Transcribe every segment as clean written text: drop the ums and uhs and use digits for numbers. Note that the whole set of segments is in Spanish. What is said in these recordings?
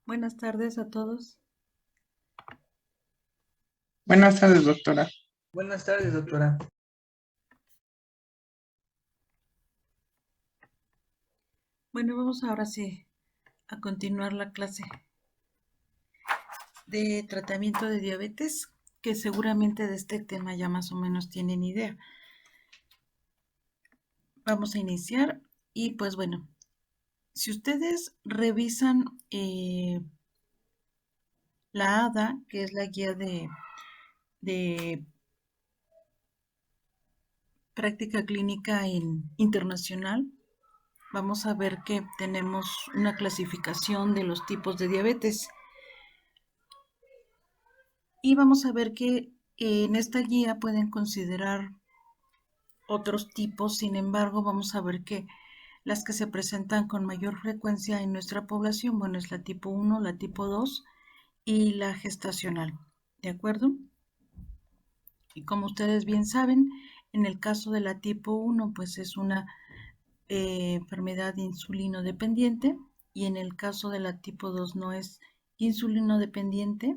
Buenas tardes a todos. Buenas tardes, doctora. Buenas tardes, doctora. Bueno, vamos ahora sí a continuar la clase de tratamiento de diabetes, que seguramente de este tema ya más o menos tienen idea. Vamos a iniciar y pues bueno, si ustedes revisan la ADA, que es la guía de práctica clínica internacional, vamos a ver que tenemos una clasificación de los tipos de diabetes. Y vamos a ver que en esta guía pueden considerar otros tipos, sin embargo, vamos a ver que las que se presentan con mayor frecuencia en nuestra población, bueno, es la tipo 1, la tipo 2 y la gestacional, ¿de acuerdo? Y como ustedes bien saben, en el caso de la tipo 1, pues es una enfermedad insulino dependiente y en el caso de la tipo 2 no es insulino dependiente.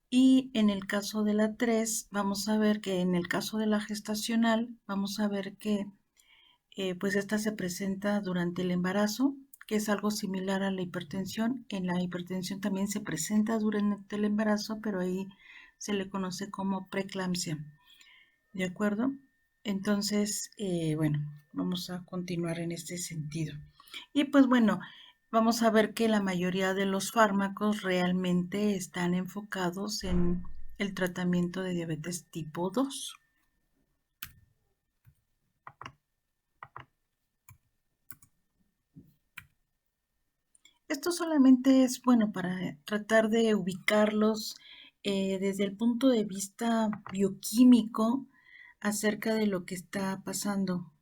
Y en el caso de la 3, vamos a ver que en el caso de la gestacional, vamos a ver que pues esta se presenta durante el embarazo, que es algo similar a la hipertensión. En la hipertensión también se presenta durante el embarazo, pero ahí se le conoce como preeclampsia. ¿De acuerdo? Entonces, bueno, vamos a continuar en este sentido. Y pues bueno, vamos a ver que la mayoría de los fármacos realmente están enfocados en el tratamiento de diabetes tipo 2. Esto solamente es, bueno, para tratar de ubicarlos desde el punto de vista bioquímico acerca de lo que está pasando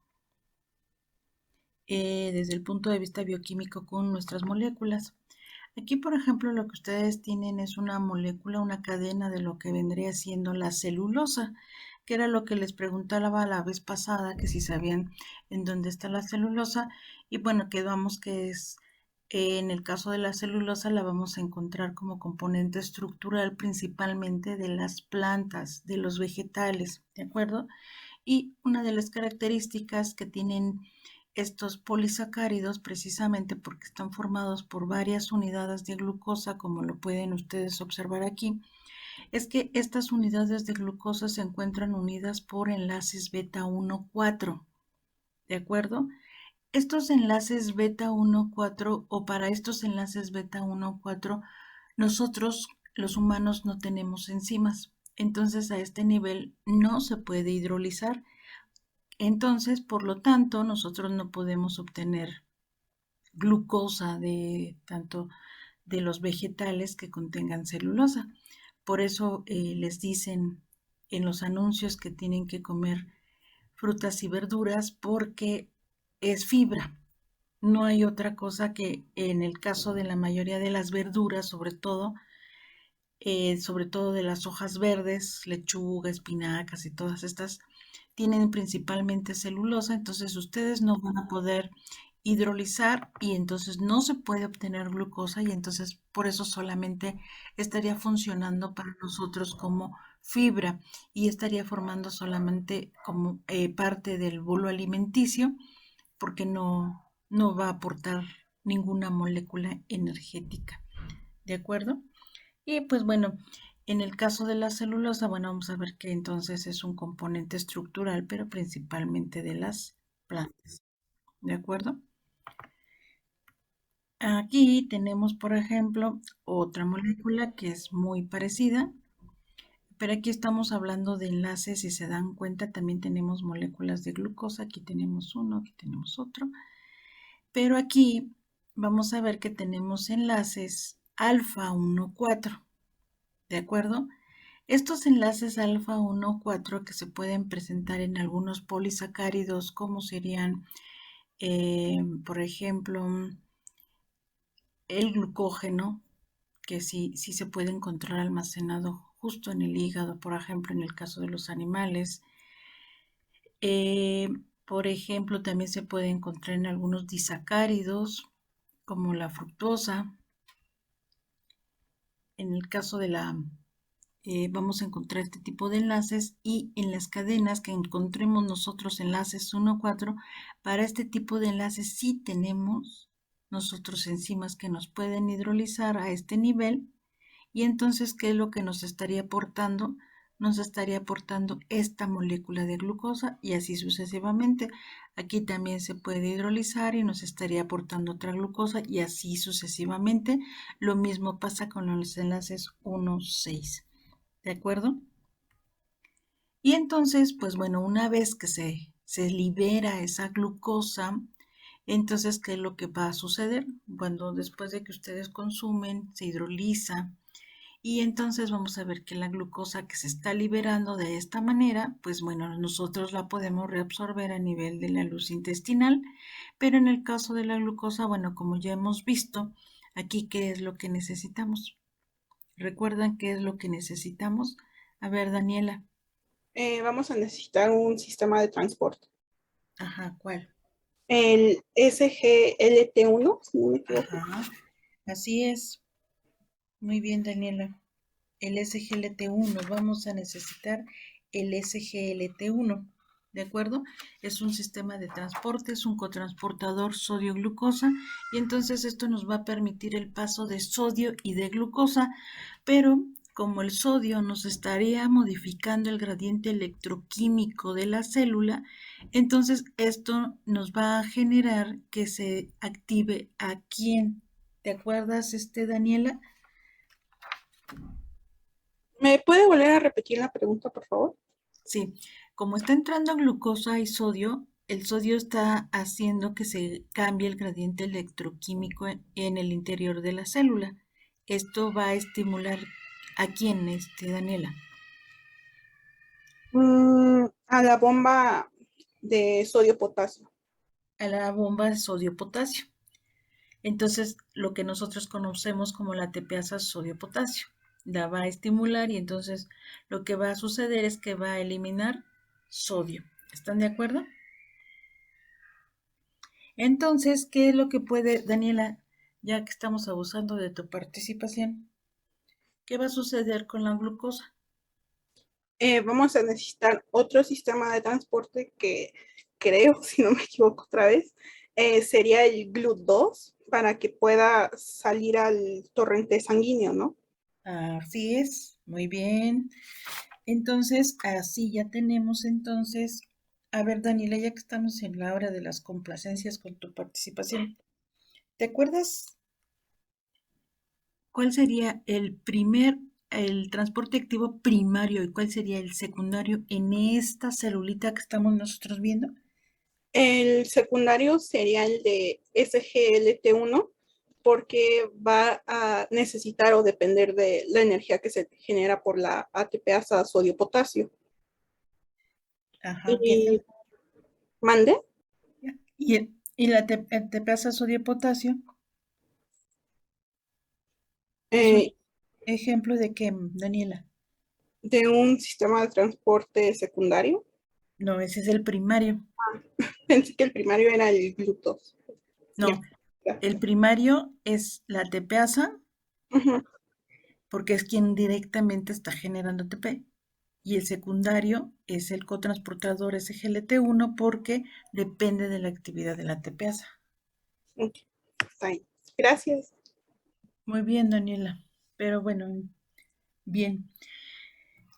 desde el punto de vista bioquímico con nuestras moléculas. Aquí, por ejemplo, lo que ustedes tienen es una molécula, una cadena de lo que vendría siendo la celulosa, que era lo que les preguntaba la vez pasada, que si sabían en dónde está la celulosa. Y bueno, quedamos que es, en el caso de la celulosa, la vamos a encontrar como componente estructural principalmente de las plantas, de los vegetales, ¿de acuerdo? Y una de las características que tienen estos polisacáridos, precisamente porque están formados por varias unidades de glucosa, como lo pueden ustedes observar aquí, es que estas unidades de glucosa se encuentran unidas por enlaces beta 1,4, ¿de acuerdo? Estos enlaces beta 1,4 o para estos enlaces beta 1,4, nosotros los humanos no tenemos enzimas. Entonces a este nivel no se puede hidrolizar. Entonces, por lo tanto, nosotros no podemos obtener glucosa de tanto de los vegetales que contengan celulosa. Por eso les dicen en los anuncios que tienen que comer frutas y verduras porque es fibra. No hay otra cosa que en el caso de la mayoría de las verduras, sobre todo de las hojas verdes, lechuga, espinacas y todas estas, tienen principalmente celulosa, entonces ustedes no van a poder hidrolizar y entonces no se puede obtener glucosa y entonces por eso solamente estaría funcionando para nosotros como fibra y estaría formando solamente como parte del bolo alimenticio porque no va a aportar ninguna molécula energética. ¿De acuerdo? Y pues bueno, en el caso de la celulosa, bueno, vamos a ver que entonces es un componente estructural, pero principalmente de las plantas. ¿De acuerdo? Aquí tenemos, por ejemplo, otra molécula que es muy parecida, pero aquí estamos hablando de enlaces. Si se dan cuenta, también tenemos moléculas de glucosa. Aquí tenemos uno, aquí tenemos otro. Pero aquí vamos a ver que tenemos enlaces alfa 1,4. ¿De acuerdo? Estos enlaces alfa 1,4 que se pueden presentar en algunos polisacáridos, como serían, por ejemplo, el glucógeno, que sí se puede encontrar almacenado justo en el hígado, por ejemplo, en el caso de los animales. Eh, por ejemplo, también se puede encontrar en algunos disacáridos, como la fructosa. en el caso de vamos a encontrar este tipo de enlaces y en las cadenas que encontremos nosotros enlaces 1 a 4, para este tipo de enlaces sí tenemos nosotros enzimas que nos pueden hidrolizar a este nivel. Y entonces, ¿qué es lo que nos estaría aportando? Nos estaría aportando esta molécula de glucosa y así sucesivamente. Aquí también se puede hidrolizar y nos estaría aportando otra glucosa y así sucesivamente. Lo mismo pasa con los enlaces 1, 6. ¿De acuerdo? Y entonces, pues bueno, una vez que se libera esa glucosa, entonces, ¿qué es lo que va a suceder? Cuando después de que ustedes consumen, se hidroliza y entonces vamos a ver que la glucosa que se está liberando de esta manera, pues bueno, nosotros la podemos reabsorber a nivel de la luz intestinal, pero en el caso de la glucosa, bueno, como ya hemos visto, aquí qué es lo que necesitamos. ¿Recuerdan qué es lo que necesitamos? A ver, Daniela. Vamos a necesitar un sistema de transporte. Ajá, ¿cuál? El SGLT1, si no me equivoco. Ajá, así es. Muy bien, Daniela. El SGLT1, vamos a necesitar el SGLT1, ¿de acuerdo? Es un sistema de transporte, es un cotransportador sodio-glucosa y entonces esto nos va a permitir el paso de sodio y de glucosa, pero como el sodio nos estaría modificando el gradiente electroquímico de la célula, entonces esto nos va a generar que se active ¿a quién? ¿Te acuerdas, Daniela? ¿Me puede volver a repetir la pregunta, por favor? Sí, como está entrando glucosa y sodio, el sodio está haciendo que se cambie el gradiente electroquímico en el interior de la célula. Esto va a estimular ¿a quién, Daniela? A la bomba de sodio-potasio. A la bomba de sodio-potasio. Entonces, lo que nosotros conocemos como la tepeasa sodio-potasio, la va a estimular y entonces lo que va a suceder es que va a eliminar sodio. ¿Están de acuerdo? Entonces, ¿qué es lo que puede, Daniela, ya que estamos abusando de tu participación, qué va a suceder con la glucosa? Vamos a necesitar otro sistema de transporte que creo, si no me equivoco otra vez, sería el GLUT2 para que pueda salir al torrente sanguíneo, ¿no? Así es, muy bien. Entonces, así ya tenemos entonces, a ver, Daniela, ya que estamos en la hora de las complacencias con tu participación, ¿te acuerdas cuál sería el transporte activo primario y cuál sería el secundario en esta celulita que estamos nosotros viendo? El secundario sería el de SGLT1 porque va a necesitar o depender de la energía que se genera por la ATPasa sodio-potasio. Ajá, ok. Y mande. Y la tepeasa sodio-potasio es un eh, ejemplo de que, Daniela. de un sistema de transporte secundario. No, ese es el primario. Pensé que el primario era el GLUT2. Ya, No, ya. el primario es la tepeasa Ujú. porque es quien directamente está generando ATP. Y el secundario es el cotransportador SGLT1 porque depende de la actividad de la tepeasa. Ok, está ahí. Gracias. Muy bien, Daniela. Pero bueno, bien.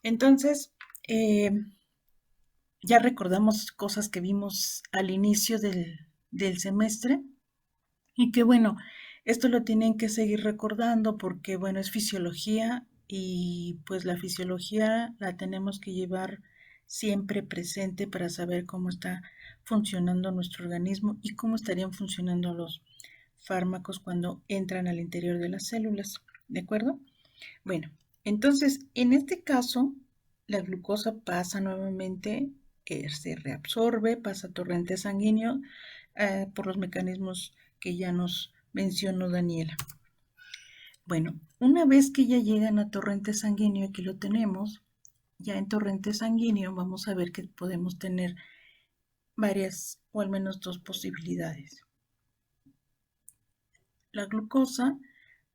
Entonces, eh, ya recordamos cosas que vimos al inicio del semestre y que bueno, esto lo tienen que seguir recordando porque bueno, es fisiología y pues la fisiología la tenemos que llevar siempre presente para saber cómo está funcionando nuestro organismo y cómo estarían funcionando los fármacos cuando entran al interior de las células, ¿de acuerdo? Bueno, entonces en este caso la glucosa pasa nuevamente, se reabsorbe, pasa a torrente sanguíneo por los mecanismos que ya nos mencionó Daniela. Bueno, una vez que ya llegan a torrente sanguíneo, aquí lo tenemos, ya en torrente sanguíneo vamos a ver que podemos tener varias o al menos dos posibilidades. La glucosa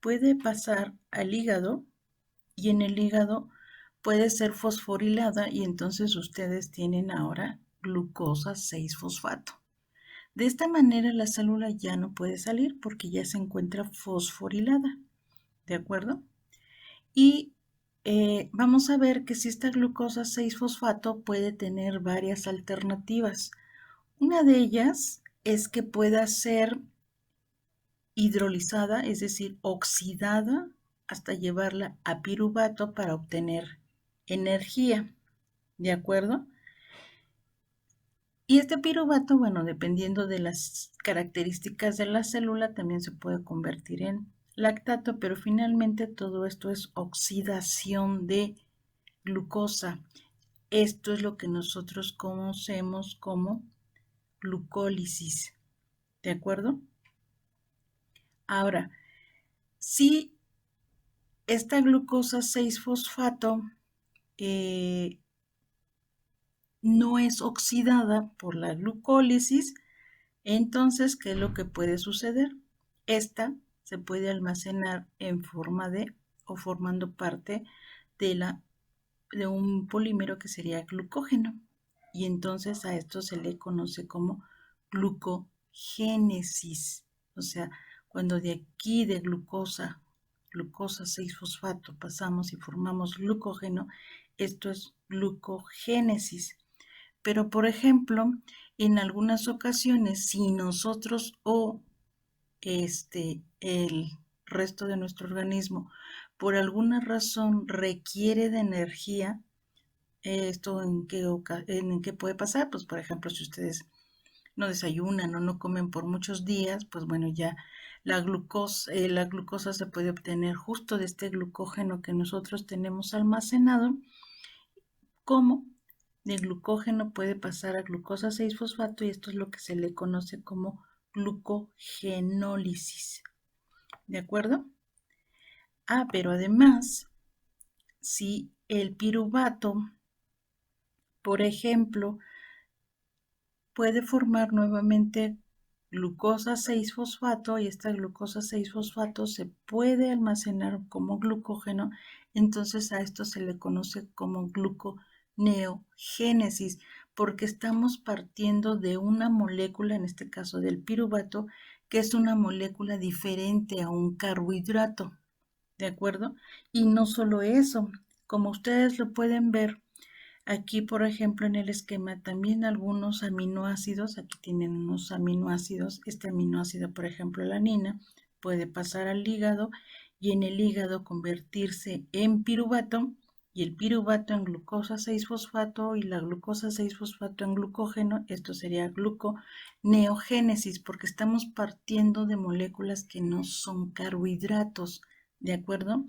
puede pasar al hígado y en el hígado puede ser fosforilada y entonces ustedes tienen ahora glucosa 6-fosfato. De esta manera la célula ya no puede salir porque ya se encuentra fosforilada, ¿de acuerdo? Y vamos a ver que si esta glucosa 6-fosfato puede tener varias alternativas. Una de ellas es que pueda ser hidrolizada, es decir, oxidada hasta llevarla a piruvato para obtener energía, ¿de acuerdo? Y este piruvato, bueno, dependiendo de las características de la célula, también se puede convertir en lactato, pero finalmente todo esto es oxidación de glucosa. Esto es lo que nosotros conocemos como glucólisis, ¿de acuerdo? Ahora, si esta glucosa 6-fosfato no es oxidada por la glucólisis, entonces, ¿qué es lo que puede suceder? Esta se puede almacenar en forma de o formando parte de un polímero que sería glucógeno. Y entonces a esto se le conoce como glucogénesis. O sea, cuando de aquí de glucosa 6-fosfato, pasamos y formamos glucógeno, esto es glucogénesis. Pero, por ejemplo, en algunas ocasiones, si nosotros o el resto de nuestro organismo por alguna razón requiere de energía, ¿esto en qué puede pasar? Pues, por ejemplo, si ustedes no desayunan o no comen por muchos días, pues bueno, ya la glucosa se puede obtener justo de este glucógeno que nosotros tenemos almacenado. ¿Cómo? De glucógeno puede pasar a glucosa 6-fosfato y esto es lo que se le conoce como glucogenólisis. ¿De acuerdo? Pero además, si el piruvato, por ejemplo, puede formar nuevamente glucosa 6-fosfato y esta glucosa 6-fosfato se puede almacenar como glucógeno, entonces a esto se le conoce como gluconeogénesis, porque estamos partiendo de una molécula, en este caso del piruvato, que es una molécula diferente a un carbohidrato, ¿de acuerdo? Y no solo eso, como ustedes lo pueden ver, aquí, por ejemplo, en el esquema también algunos aminoácidos, aquí tienen unos aminoácidos, este aminoácido, por ejemplo, la alanina, puede pasar al hígado y en el hígado convertirse en piruvato y el piruvato en glucosa 6-fosfato y la glucosa 6-fosfato en glucógeno, esto sería gluconeogénesis porque estamos partiendo de moléculas que no son carbohidratos, ¿de acuerdo?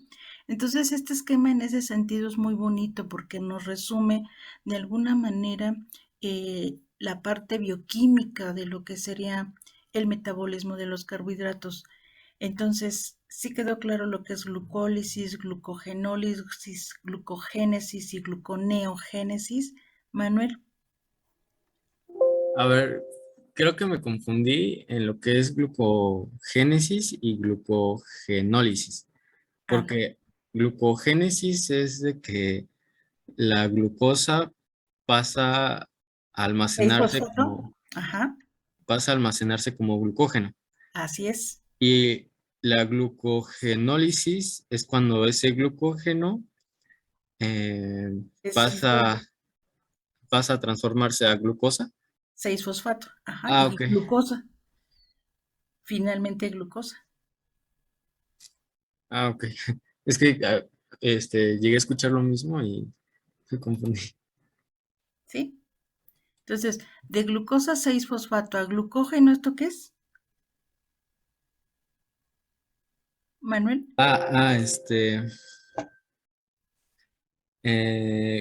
Entonces, este esquema en ese sentido es muy bonito porque nos resume de alguna manera la parte bioquímica de lo que sería el metabolismo de los carbohidratos. Entonces, sí quedó claro lo que es glucólisis, glucogenólisis, glucogénesis y gluconeogénesis. Manuel. A ver, creo que me confundí en lo que es glucogénesis y glucogenólisis, Ah, porque glucogénesis es de que la glucosa pasa a almacenarse 6-fosfato. Ajá, pasa a almacenarse como glucógeno. así es. Y la glucogenólisis es cuando ese glucógeno eh, Es pasa, pasa a transformarse a glucosa. 6-fosfato. Ajá, Ah, y ok. glucosa. Finalmente glucosa. Ah, ok. Es que llegué a escuchar lo mismo y me confundí. ¿Sí? Entonces, de glucosa 6-fosfato a glucógeno, ¿esto qué es, Manuel?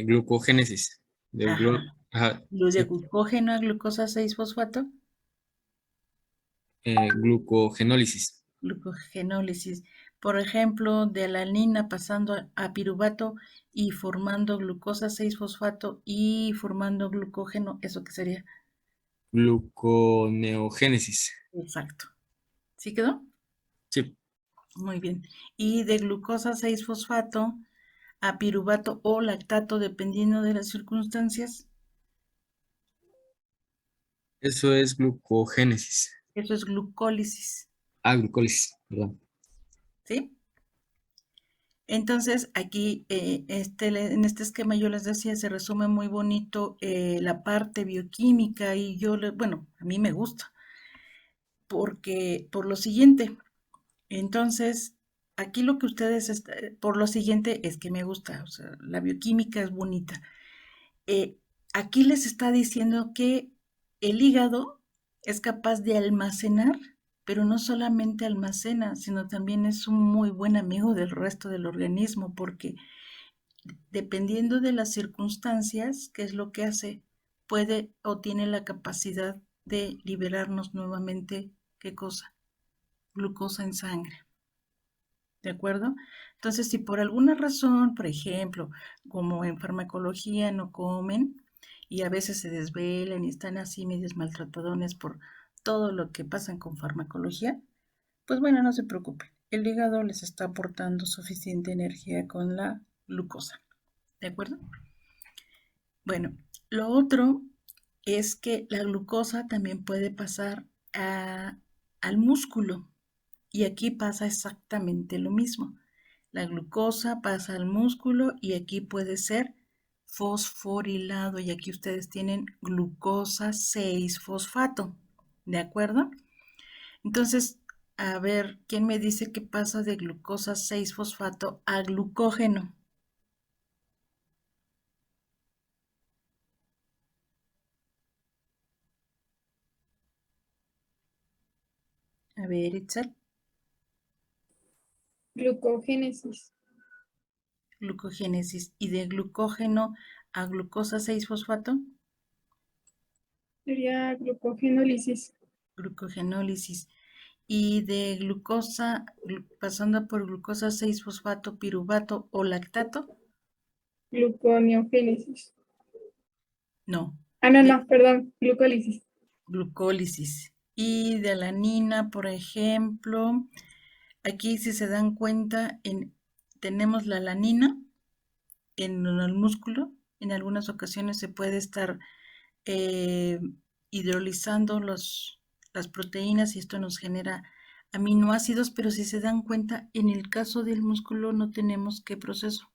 Glucogénesis. Ajá. Ajá, Lo de sí, glucógeno a glucosa 6-fosfato, glucogenólisis. glucogenólisis. Por ejemplo, de alanina pasando a piruvato y formando glucosa 6-fosfato y formando glucógeno, ¿eso qué sería? Gluconeogénesis. Exacto. ¿Sí quedó? Sí, Muy bien. Y de glucosa 6-fosfato a piruvato o lactato dependiendo de las circunstancias. Eso es glucogénesis. Eso es glucólisis, Ah, glucólisis, perdón. ¿sí? Entonces, aquí, en este esquema yo les decía, se resume muy bonito la parte bioquímica y bueno, a mí me gusta, porque por lo siguiente, entonces, aquí lo que ustedes, por lo siguiente es que me gusta, o sea, la bioquímica es bonita. Eh, Aquí les está diciendo que el hígado es capaz de almacenar, pero no solamente almacena, sino también es un muy buen amigo del resto del organismo, porque dependiendo de las circunstancias, qué es lo que hace, puede o tiene la capacidad de liberarnos nuevamente, ¿qué cosa? Glucosa en sangre. ¿De acuerdo? Entonces, si por alguna razón, por ejemplo, como en farmacología no comen y a veces se desvelan y están así medios maltratadones por todo lo que pasan con farmacología, pues bueno, no se preocupen. El hígado les está aportando suficiente energía con la glucosa. ¿De acuerdo? Bueno, lo otro es que la glucosa también puede pasar al músculo y aquí pasa exactamente lo mismo. La glucosa pasa al músculo y aquí puede ser fosforilado y aquí ustedes tienen glucosa 6-fosfato, ¿de acuerdo? Entonces, a ver, ¿quién me dice qué pasa de glucosa 6-fosfato a glucógeno? A ver, Itzel, Glucogénesis. glucogénesis y de glucógeno a glucosa 6-fosfato, Sería glucogenólisis. glucogenólisis. Y de glucosa, pasando por glucosa 6-fosfato, piruvato o lactato, Gluconeogénesis. no, Ah, no, de no, perdón. Glucólisis. glucólisis. Y de alanina, por ejemplo, aquí si se dan cuenta, tenemos la alanina en el músculo, en algunas ocasiones se puede estar eh, hidrolizando las proteínas y esto nos genera aminoácidos, pero si se dan cuenta, en el caso del músculo no tenemos qué proceso,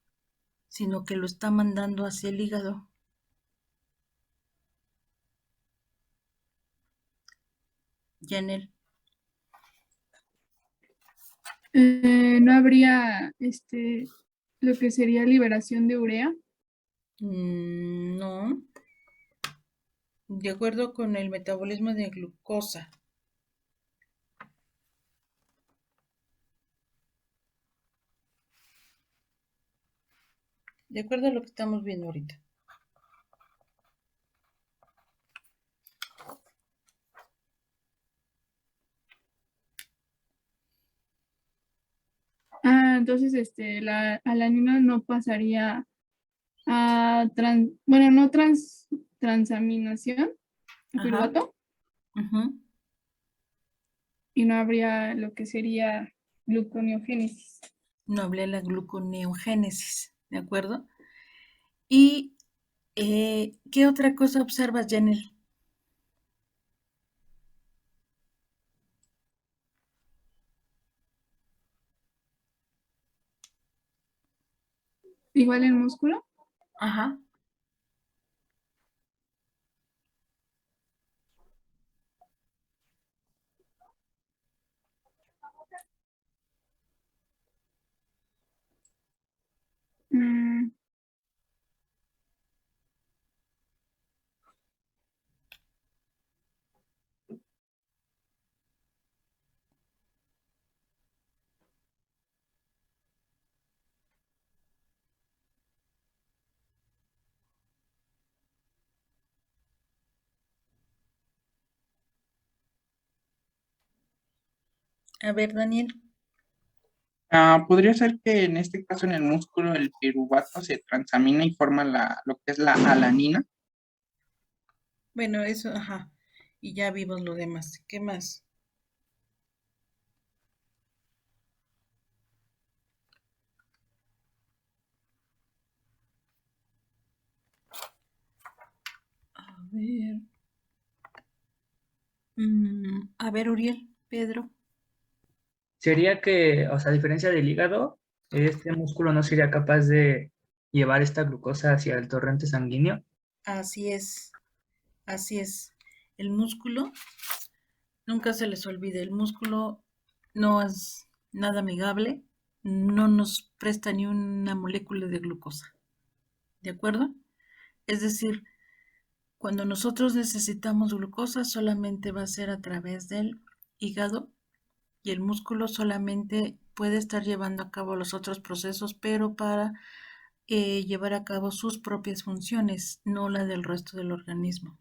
sino que lo está mandando hacia el hígado. Yanel, ¿No habría lo que sería liberación de urea? no, de acuerdo con el metabolismo de glucosa. De acuerdo a lo que estamos viendo ahorita. Ah, entonces la alanina no pasaría a bueno, no transaminación, a Ajá. piruvato, Ujú. y no habría lo que sería gluconeogénesis. No hablé de la gluconeogénesis, ¿de acuerdo? Y ¿qué otra cosa observas, Yanel? Igual el músculo. Ajá. Mm, A ver, Daniel. Podría ser que en este caso en el músculo el piruvato se transamina y forma lo que es la alanina. Bueno, eso, ajá. Y ya vimos lo demás. ¿Qué más? ver. A ver, Uriel, Pedro. Sería que, o sea, a diferencia del hígado, este músculo no sería capaz de llevar esta glucosa hacia el torrente sanguíneo. Así es, así es. El músculo, nunca se les olvide, el músculo no es nada amigable, no nos presta ni una molécula de glucosa. ¿De acuerdo? Es decir, cuando nosotros necesitamos glucosa, solamente va a ser a través del hígado y el músculo solamente puede estar llevando a cabo los otros procesos, pero para llevar a cabo sus propias funciones, no la del resto del organismo.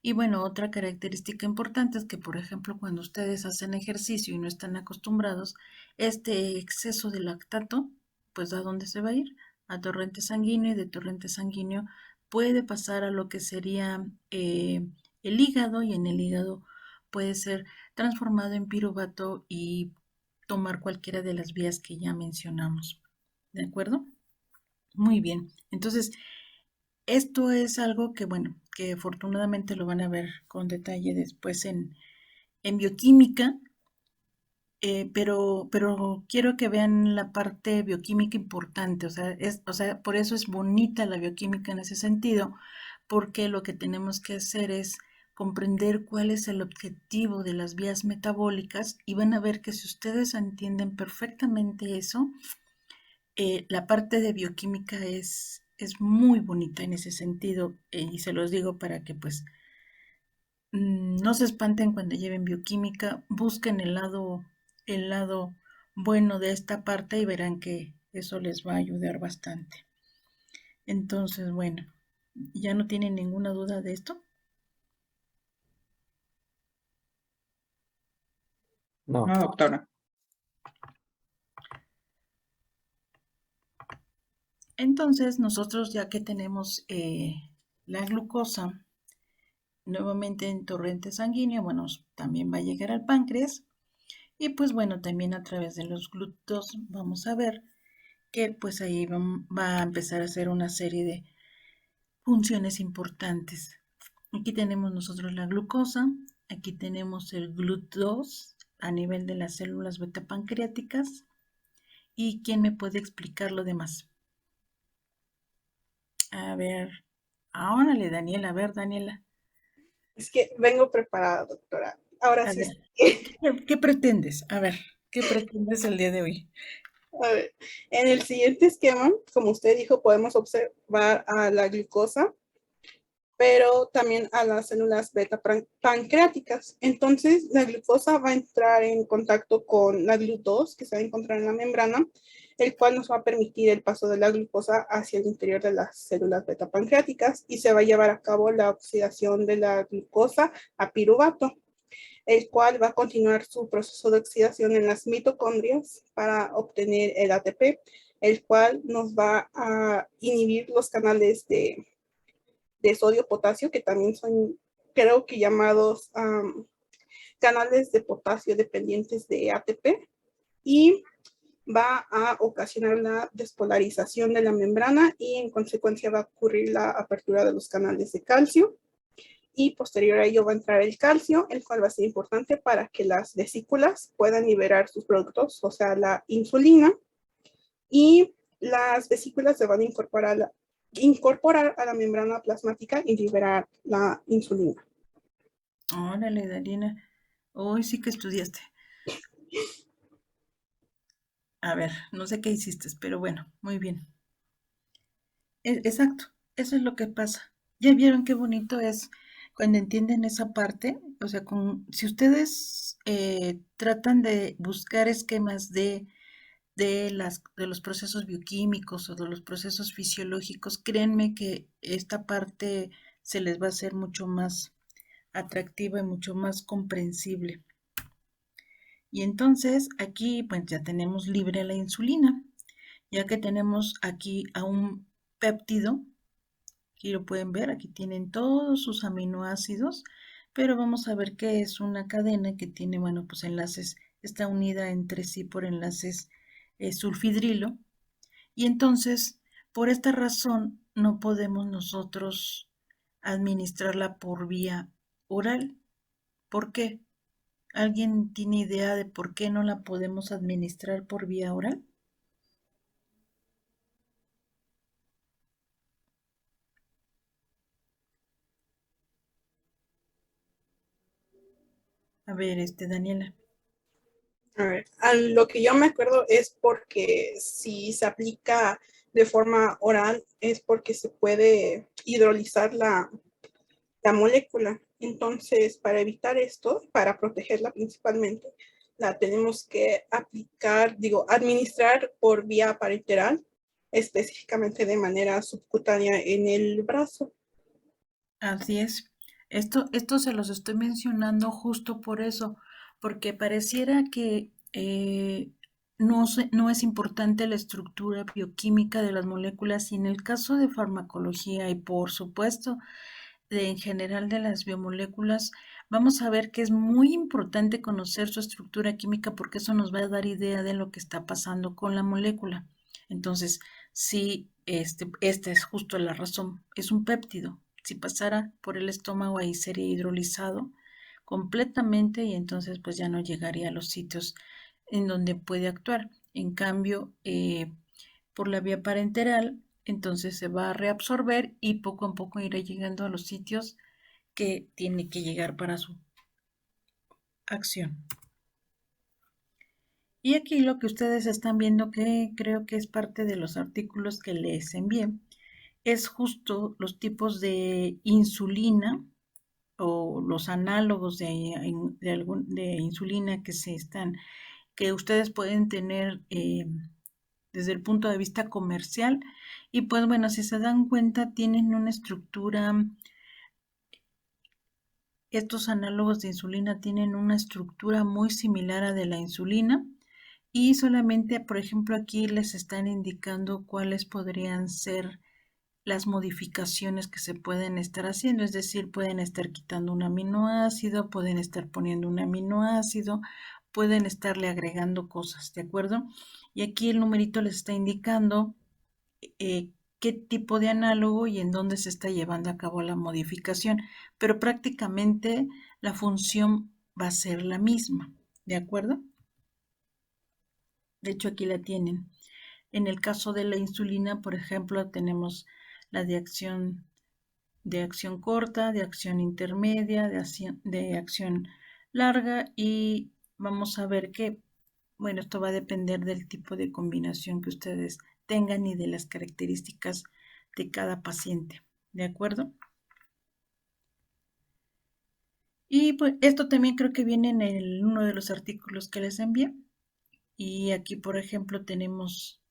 Y bueno, otra característica importante es que, por ejemplo, cuando ustedes hacen ejercicio y no están acostumbrados, este exceso de lactato, pues ¿a dónde se va a ir? A torrente sanguíneo, y de torrente sanguíneo puede pasar a lo que sería el hígado, y en el hígado puede ser transformado en piruvato y tomar cualquiera de las vías que ya mencionamos. ¿De acuerdo? Muy bien. Entonces, esto es algo que, bueno, que afortunadamente lo van a ver con detalle después en bioquímica, pero quiero que vean la parte bioquímica importante, o sea, por eso es bonita la bioquímica en ese sentido, porque lo que tenemos que hacer es comprender cuál es el objetivo de las vías metabólicas, y van a ver que si ustedes entienden perfectamente eso, la parte de bioquímica es muy bonita en ese sentido, y se los digo para que pues no se espanten cuando lleven bioquímica, busquen el lado bueno de esta parte y verán que eso les va a ayudar bastante. Entonces, bueno, ¿ya no tienen ninguna duda de esto? No. No, doctora. Entonces, nosotros ya que tenemos la glucosa nuevamente en torrente sanguíneo, bueno, también va a llegar al páncreas. Y pues bueno, también a través de los glúteos vamos a ver que pues ahí va a empezar a hacer una serie de funciones importantes. Aquí tenemos nosotros la glucosa, aquí tenemos el GLUT2 a nivel de las células beta pancreáticas. ¿Y quién me puede explicar lo demás? A ver, órale, Daniela, a ver, Daniela. Es que vengo preparada, doctora. Ahora A sí. ver, ¿qué pretendes? A ver, ¿qué pretendes el día de hoy? A ver, en el siguiente esquema, como usted dijo, podemos observar a la glucosa, pero también a las células beta pancreáticas. Entonces, la glucosa va a entrar en contacto con la GLUT2, que se va a encontrar en la membrana, el cual nos va a permitir el paso de la glucosa hacia el interior de las células beta pancreáticas, y se va a llevar a cabo la oxidación de la glucosa a piruvato, el cual va a continuar su proceso de oxidación en las mitocondrias para obtener el ATP, el cual nos va a inhibir los canales de sodio-potasio, que también son, creo que llamados canales de potasio dependientes de ATP, y va a ocasionar la despolarización de la membrana, y en consecuencia va a ocurrir la apertura de los canales de calcio, y posterior a ello va a entrar el calcio, el cual va a ser importante para que las vesículas puedan liberar sus productos, o sea, la insulina, y las vesículas se van a incorporar a la membrana plasmática y liberar la insulina. Órale, Daniela, hoy sí que estudiaste. A ver, no sé qué hiciste, pero bueno, muy bien. Exacto, eso es lo que pasa. ¿Ya vieron qué bonito es cuando entienden esa parte? O sea, si ustedes tratan de buscar esquemas de los procesos bioquímicos o de los procesos fisiológicos, créanme que esta parte se les va a hacer mucho más atractiva y mucho más comprensible. Y entonces aquí pues ya tenemos libre la insulina, ya que tenemos aquí a un péptido. Aquí lo pueden ver, aquí tienen todos sus aminoácidos, pero vamos a ver que es una cadena que tiene, bueno, pues enlaces, está unida entre sí por enlaces sulfidrilo, y entonces, por esta razón, no podemos nosotros administrarla por vía oral. ¿Por qué? ¿Alguien tiene idea de por qué no la podemos administrar por vía oral? A ver, Daniela. A ver, a lo que yo me acuerdo es porque si se aplica de forma oral es porque se puede hidrolizar la molécula. Entonces, para evitar esto, para protegerla principalmente, la tenemos que administrar por vía parenteral, específicamente de manera subcutánea en el brazo. Así es. Esto se los estoy mencionando justo por eso, porque pareciera que no es importante la estructura bioquímica de las moléculas y en el caso de farmacología y por supuesto en general de las biomoléculas, vamos a ver que es muy importante conocer su estructura química porque eso nos va a dar idea de lo que está pasando con la molécula. Entonces, sí, esta es justo la razón, es un péptido. Si pasara por el estómago ahí sería hidrolizado completamente y entonces pues ya no llegaría a los sitios en donde puede actuar. En cambio, por la vía parenteral, entonces se va a reabsorber y poco a poco irá llegando a los sitios que tiene que llegar para su acción. Y aquí lo que ustedes están viendo, que creo que es parte de los artículos que les envié, es justo los tipos de insulina o los análogos de insulina que ustedes pueden tener desde el punto de vista comercial. Y pues bueno, si se dan cuenta, tienen una estructura, estos análogos de insulina tienen una estructura muy similar a de la insulina y solamente, por ejemplo, aquí les están indicando cuáles podrían ser las modificaciones que se pueden estar haciendo, es decir, pueden estar quitando un aminoácido, pueden estar poniendo un aminoácido, pueden estarle agregando cosas, ¿de acuerdo? Y aquí el numerito les está indicando qué tipo de análogo y en dónde se está llevando a cabo la modificación, pero prácticamente la función va a ser la misma, ¿de acuerdo? De hecho, aquí la tienen. En el caso de la insulina, por ejemplo, tenemos la de acción corta, de acción intermedia, de acción larga y vamos a ver que, bueno, esto va a depender del tipo de combinación que ustedes tengan y de las características de cada paciente, ¿de acuerdo? Y pues esto también creo que viene en uno de los artículos que les envié. Y aquí, por ejemplo, tenemos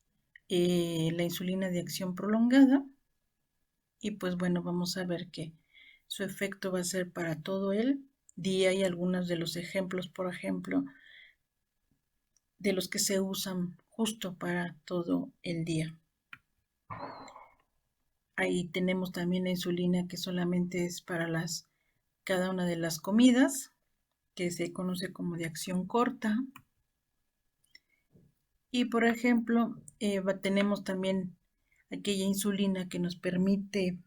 la insulina de acción prolongada. Y pues bueno, vamos a ver que su efecto va a ser para todo el día y algunos de los ejemplos, por ejemplo, de los que se usan justo para todo el día. Ahí tenemos también la insulina que solamente es para cada una de las comidas, que se conoce como de acción corta. Y por ejemplo, tenemos también aquella insulina que nos permite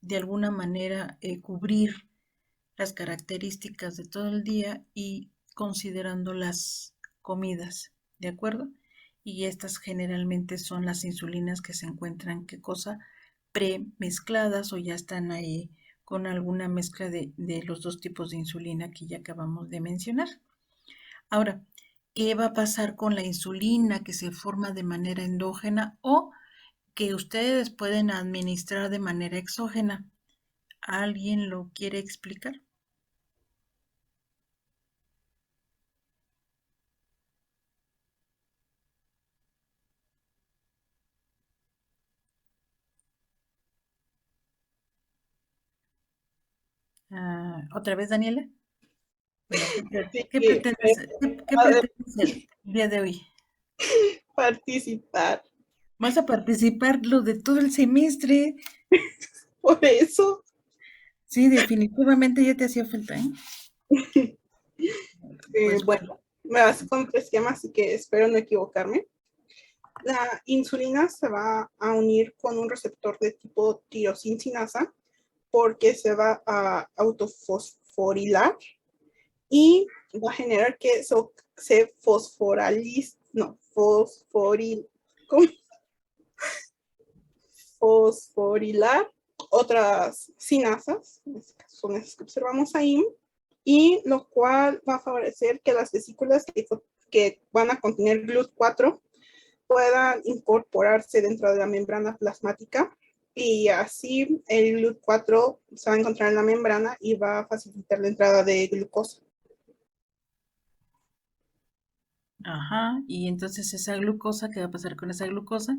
de alguna manera cubrir las características de todo el día y considerando las comidas, ¿de acuerdo? Y estas generalmente son las insulinas que se encuentran, ¿qué cosa? Premezcladas o ya están ahí con alguna mezcla de los dos tipos de insulina que ya acabamos de mencionar. Ahora, ¿qué va a pasar con la insulina que se forma de manera endógena o que ustedes pueden administrar de manera exógena? ¿Alguien lo quiere explicar? ¿Otra vez, Daniela? Bueno, ¿qué pretendes el día de hoy? Participar. ¿Vas a participar lo de todo el semestre? Por eso. Sí, definitivamente ya te hacía falta, ¿eh? Pues Bueno, me vas con 3 temas, así que espero no equivocarme. La insulina se va a unir con un receptor de tipo tirosincinasa porque se va a autofosforilar y va a generar que se fosforilar otras sinasas, en este caso son esas que observamos ahí, y lo cual va a favorecer que las vesículas que van a contener GLUT4 puedan incorporarse dentro de la membrana plasmática, y así el GLUT4 se va a encontrar en la membrana y va a facilitar la entrada de glucosa. Ajá, y entonces esa glucosa, ¿qué va a pasar con esa glucosa?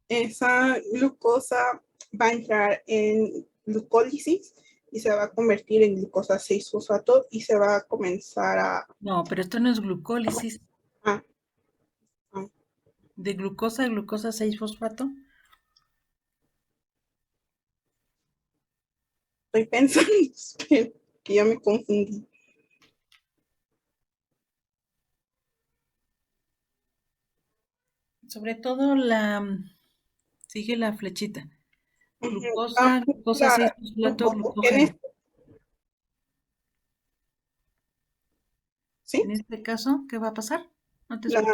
Esa glucosa va a entrar en glucólisis y se va a convertir en glucosa 6-fosfato y se va a comenzar a... No, pero esto no es glucólisis. Ah, ah, De glucosa a glucosa 6-fosfato. estoy pensando que ya me confundí. Sobre todo sigue la flechita. Ah, Glucosa, glucosa 6-fosfato, glucógeno. ¿sí? En este caso, ¿qué va a pasar? No te escucho.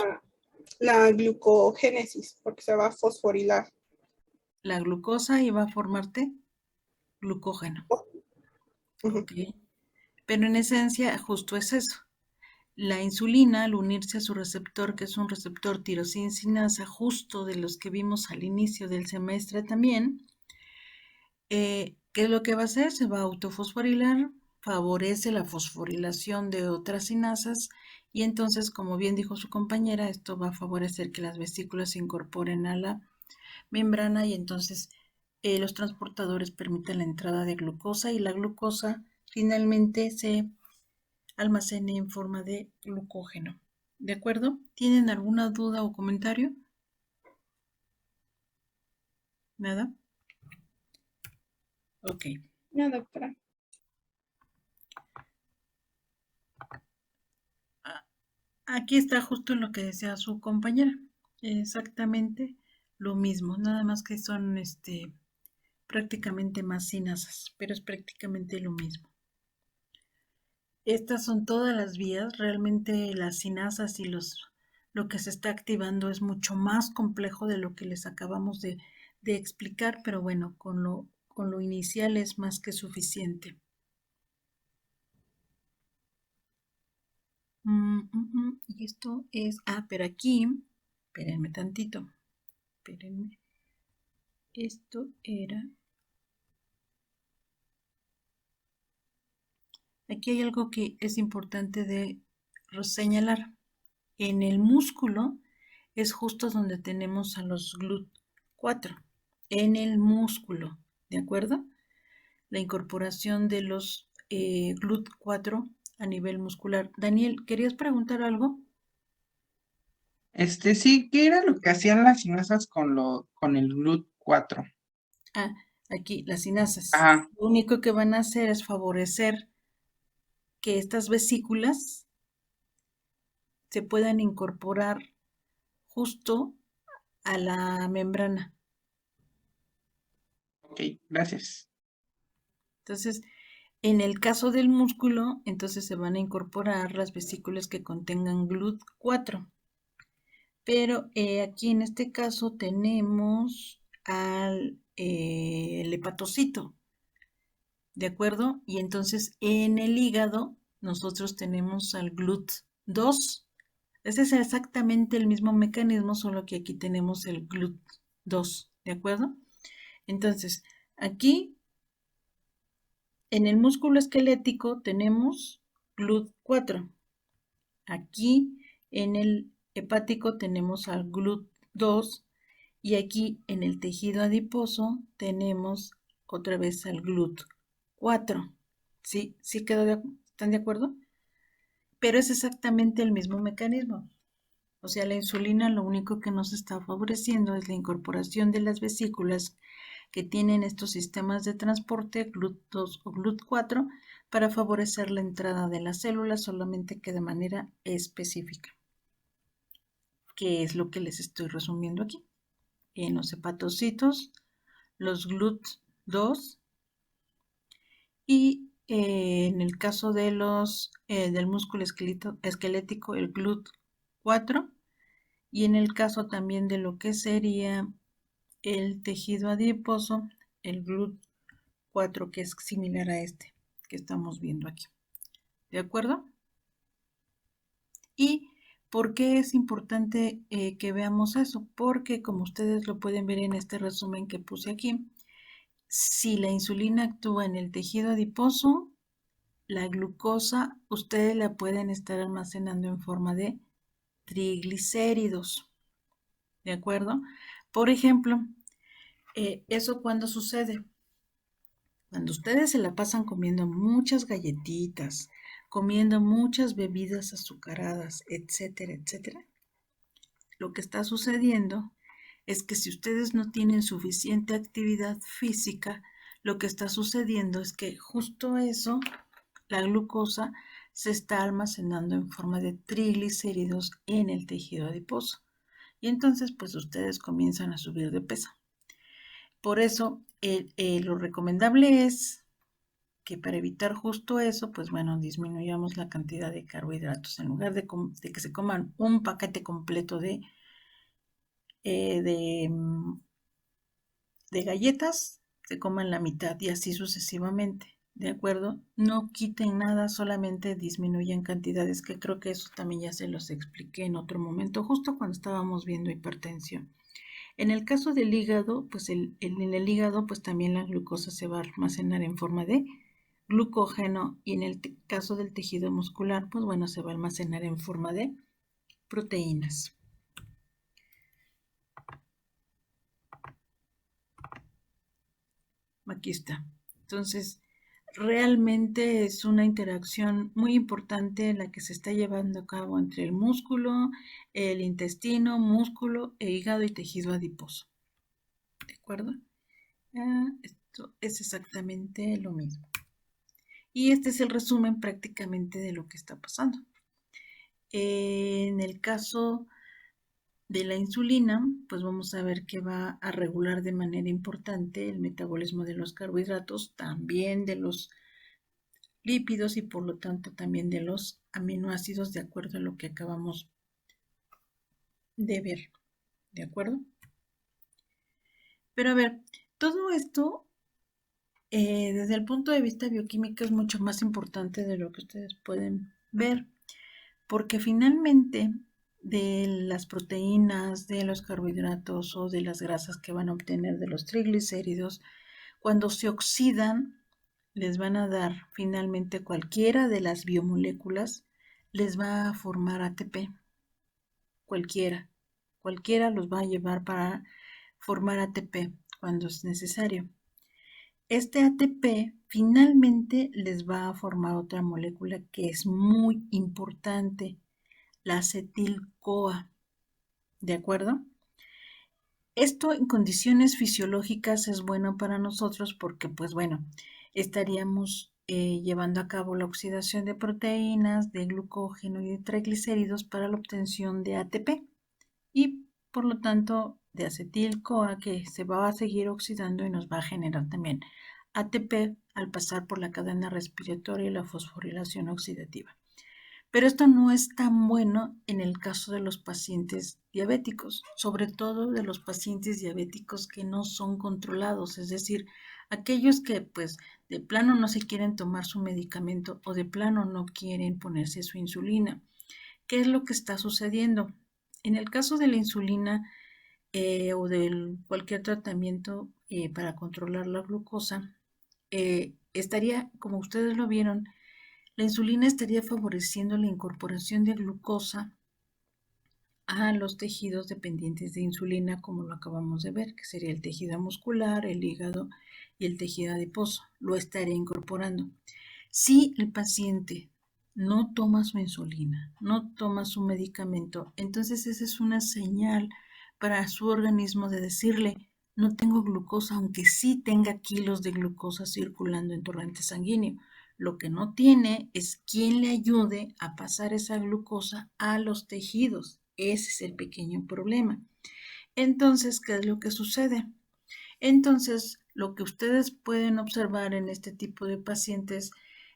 La glucogénesis, porque se va a fosforilar. La glucosa y va a formarte glucógeno. Ujú. Ok. Pero en esencia, justo es eso. La insulina, al unirse a su receptor, que es un receptor tirosincinasa, justo de los que vimos al inicio del semestre también, ¿qué es lo que va a hacer? Se va a autofosforilar, favorece la fosforilación de otras sinasas y entonces, como bien dijo su compañera, esto va a favorecer que las vesículas se incorporen a la membrana y entonces los transportadores permiten la entrada de glucosa y la glucosa finalmente se almacene en forma de glucógeno. ¿De acuerdo? ¿Tienen alguna duda o comentario? ¿Nada? Ok. No, doctora. Aquí está justo lo que decía su compañera. Exactamente lo mismo, nada más que son prácticamente más sinasas, pero es prácticamente lo mismo. Estas son todas las vías, realmente las sinasas y lo que se está activando es mucho más complejo de lo que les acabamos de explicar, pero bueno, con lo inicial es más que suficiente. Y esto es, pero aquí, espérenme tantito, espérenme, esto era, aquí hay algo que es importante de señalar. En el músculo es justo donde tenemos a los GLUT4, en el músculo, ¿de acuerdo? La incorporación de los GLUT4 a nivel muscular. Daniel, ¿querías preguntar algo? Sí, ¿qué era lo que hacían las sinasas con el GLUT4? Aquí, las sinasas. Ajá, Lo único que van a hacer es favorecer que estas vesículas se puedan incorporar justo a la membrana. ok, gracias. Entonces, en el caso del músculo, entonces se van a incorporar las vesículas que contengan GLUT4. Pero aquí en este caso tenemos el hepatocito, ¿de acuerdo? Y entonces en el hígado nosotros tenemos al GLUT2. Ese es exactamente el mismo mecanismo, solo que aquí tenemos el GLUT2, ¿de acuerdo? Entonces, aquí en el músculo esquelético tenemos GLUT4. Aquí en el hepático tenemos al GLUT2 y aquí en el tejido adiposo tenemos otra vez al GLUT4. ¿Sí? ¿Sí están de acuerdo? Pero es exactamente el mismo mecanismo. O sea, la insulina lo único que nos está favoreciendo es la incorporación de las vesículas que tienen estos sistemas de transporte GLUT2 o GLUT4 para favorecer la entrada de las células, solamente que de manera específica, que es lo que les estoy resumiendo aquí. En los hepatocitos, los GLUT2 Y en el caso de del músculo esquelético, el GLUT4, y en el caso también de lo que sería el tejido adiposo, el GLUT4, que es similar a este que estamos viendo aquí. ¿De acuerdo? ¿Y por qué es importante que veamos eso? Porque como ustedes lo pueden ver en este resumen que puse aquí, si la insulina actúa en el tejido adiposo, la glucosa ustedes la pueden estar almacenando en forma de triglicéridos. ¿De acuerdo? Por ejemplo, ¿eso cuándo sucede? Cuando ustedes se la pasan comiendo muchas galletitas, comiendo muchas bebidas azucaradas, etcétera, etcétera, lo que está sucediendo es que si ustedes no tienen suficiente actividad física, lo que está sucediendo es que justo eso, la glucosa, se está almacenando en forma de triglicéridos en el tejido adiposo. Y entonces, pues ustedes comienzan a subir de peso. Por eso, lo recomendable es que para evitar justo eso, pues bueno, disminuyamos la cantidad de carbohidratos. En lugar de que se coman un paquete completo de galletas, se coman la mitad y así sucesivamente. ¿De acuerdo? No quiten nada, solamente disminuyan cantidades, que creo que eso también ya se los expliqué en otro momento, justo cuando estábamos viendo hipertensión. En el caso del hígado, pues en el hígado, pues también la glucosa se va a almacenar en forma de glucógeno, y en el caso del tejido muscular, pues bueno, se va a almacenar en forma de proteínas. Aquí está. Entonces, realmente es una interacción muy importante la que se está llevando a cabo entre el músculo, el intestino, músculo, hígado y tejido adiposo. ¿De acuerdo? Esto es exactamente lo mismo. Y este es el resumen prácticamente de lo que está pasando. En el caso de la insulina, pues vamos a ver que va a regular de manera importante el metabolismo de los carbohidratos, también de los lípidos y por lo tanto también de los aminoácidos, de acuerdo a lo que acabamos de ver. ¿De acuerdo? Pero a ver, todo esto desde el punto de vista bioquímico es mucho más importante de lo que ustedes pueden ver, porque finalmente de las proteínas, de los carbohidratos o de las grasas que van a obtener de los triglicéridos, cuando se oxidan, les van a dar finalmente cualquiera de las biomoléculas, les va a formar ATP. Cualquiera los va a llevar para formar ATP cuando es necesario. Este ATP finalmente les va a formar otra molécula que es muy importante, la acetil-CoA. ¿De acuerdo? Esto en condiciones fisiológicas es bueno para nosotros porque, pues bueno, estaríamos llevando a cabo la oxidación de proteínas, de glucógeno y de triglicéridos para la obtención de ATP y, por lo tanto, de acetil-CoA, que se va a seguir oxidando y nos va a generar también ATP al pasar por la cadena respiratoria y la fosforilación oxidativa. Pero esto no es tan bueno en el caso de los pacientes diabéticos, sobre todo de los pacientes diabéticos que no son controlados, es decir, aquellos que pues de plano no se quieren tomar su medicamento o de plano no quieren ponerse su insulina. ¿Qué es lo que está sucediendo? En el caso de la insulina o de cualquier tratamiento para controlar la glucosa, estaría, como ustedes lo vieron, la insulina estaría favoreciendo la incorporación de glucosa a los tejidos dependientes de insulina, como lo acabamos de ver, que sería el tejido muscular, el hígado y el tejido adiposo. Lo estaría incorporando. Si el paciente no toma su insulina, no toma su medicamento, entonces esa es una señal para su organismo de decirle: no tengo glucosa, aunque sí tenga kilos de glucosa circulando en torrente sanguíneo. Lo que no tiene es quien le ayude a pasar esa glucosa a los tejidos. Ese es el pequeño problema. Entonces, ¿qué es lo que sucede? Entonces, lo que ustedes pueden observar en este tipo de pacientes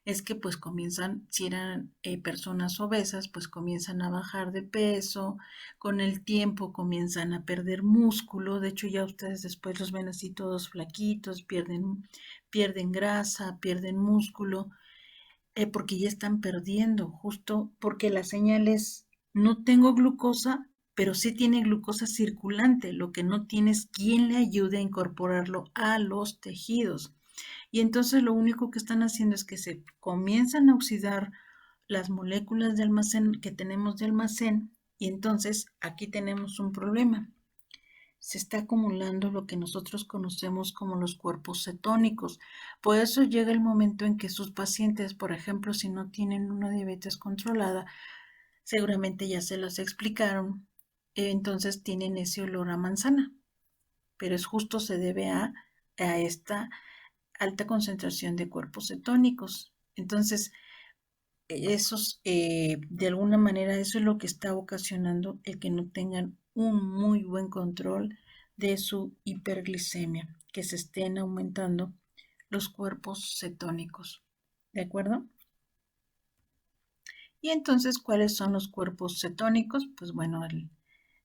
es que pues comienzan, si eran personas obesas, pues comienzan a bajar de peso, con el tiempo comienzan a perder músculo, de hecho ya ustedes después los ven así todos flaquitos, pierden grasa, pierden músculo, porque ya están perdiendo, justo porque la señal es, no tengo glucosa, pero sí tiene glucosa circulante, lo que no tiene es quien le ayude a incorporarlo a los tejidos. Y entonces lo único que están haciendo es que se comienzan a oxidar las moléculas de almacén que tenemos de almacén, y entonces aquí tenemos un problema. Se está acumulando lo que nosotros conocemos como los cuerpos cetónicos. Por eso llega el momento en que sus pacientes, por ejemplo, si no tienen una diabetes controlada, seguramente ya se los explicaron, entonces tienen ese olor a manzana, pero es justo se debe a esta alta concentración de cuerpos cetónicos. Entonces, esos, de alguna manera, eso es lo que está ocasionando el que no tengan un muy buen control de su hiperglicemia, que se estén aumentando los cuerpos cetónicos. ¿De acuerdo? Y entonces, ¿cuáles son los cuerpos cetónicos? Pues bueno, el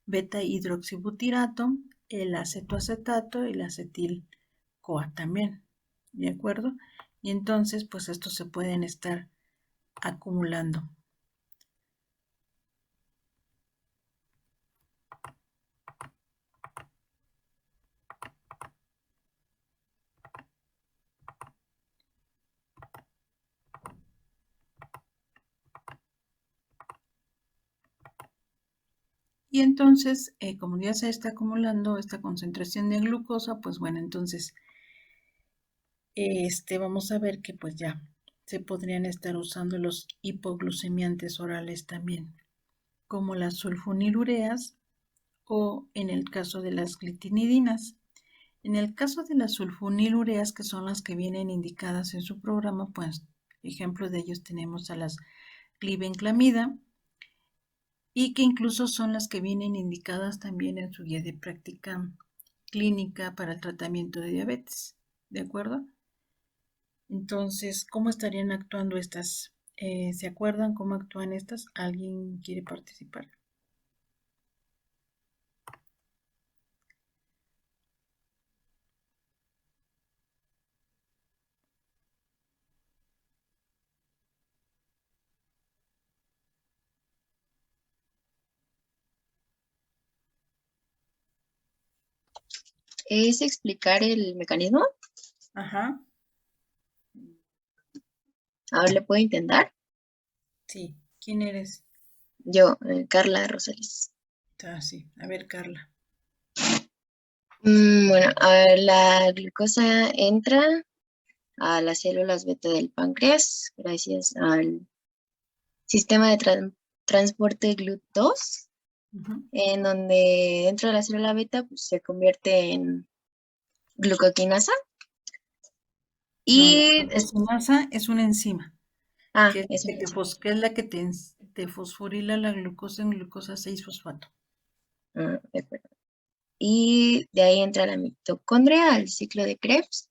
beta hidroxibutirato, el acetoacetato y el acetil-CoA también. ¿De acuerdo? Y entonces, pues estos se pueden estar acumulando. Y entonces, como ya se está acumulando esta concentración de glucosa, pues bueno, entonces vamos a ver que pues ya se podrían estar usando los hipoglucemiantes orales también, como las sulfonilureas o en el caso de las glitinidinas. En el caso de las sulfonilureas, que son las que vienen indicadas en su programa, pues ejemplo de ellos tenemos a las glibenclamida, y que incluso son las que vienen indicadas también en su guía de práctica clínica para el tratamiento de diabetes. ¿De acuerdo? Entonces, ¿cómo estarían actuando estas? ¿Se acuerdan cómo actúan estas? ¿Alguien quiere participar? ¿Es explicar el mecanismo? Ajá, A ver, ¿le puedo intentar? sí. ¿Quién eres? Yo, Carla Rosales. Ah, sí. A ver, Carla. Bueno, a ver, la glucosa entra a las células beta del páncreas gracias al sistema de transporte GLUT2, en donde dentro de la célula beta pues, se convierte en glucoquinasa. Y la glucosinasa es una enzima, que es, es que es la que te fosforila la glucosa en glucosa 6-fosfato. de acuerdo. Y de ahí entra la mitocondria al ciclo de Krebs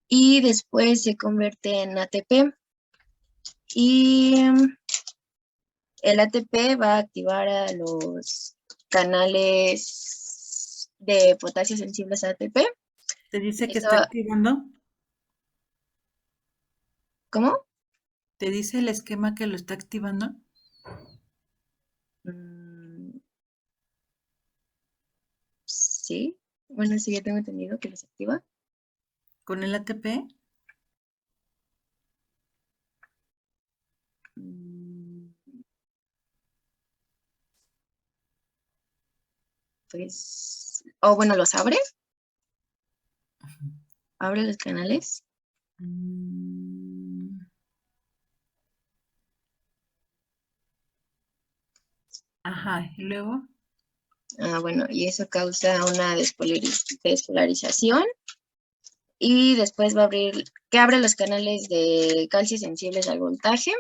y después se convierte en ATP. Y el ATP va a activar a los canales de potasio sensibles a ATP. ¿Te dice que Eso, está activando? ¿cómo? ¿Te dice el esquema que lo está activando? Sí, bueno, sí, ya tengo entendido que los activa. ¿Con el ATP? Pues, o bueno, los abre. Abre los canales. Ajá, y luego. Bueno, y eso causa una despolarización. Y después va a abrir, que abre los canales de calcio sensibles al voltaje.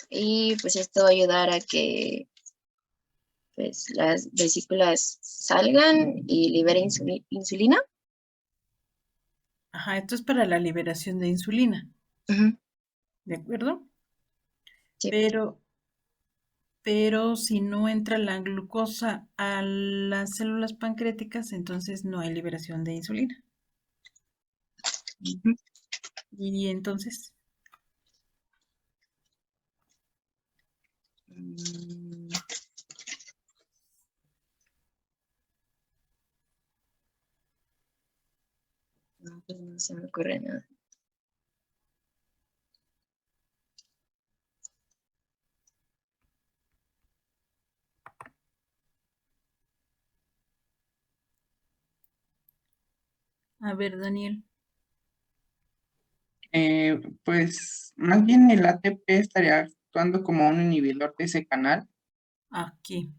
Y pues esto va a ayudar a que pues, las vesículas salgan y liberen insulina. Ajá, esto es para la liberación de insulina, Ujú, ¿de acuerdo? sí. Pero si no entra la glucosa a las células pancreáticas, entonces no hay liberación de insulina. Ujú. Y entonces, Mm, no, pues no se me ocurre nada. a ver, Daniel, Pues más bien el ATP estaría actuando como un inhibidor de ese canal, aquí.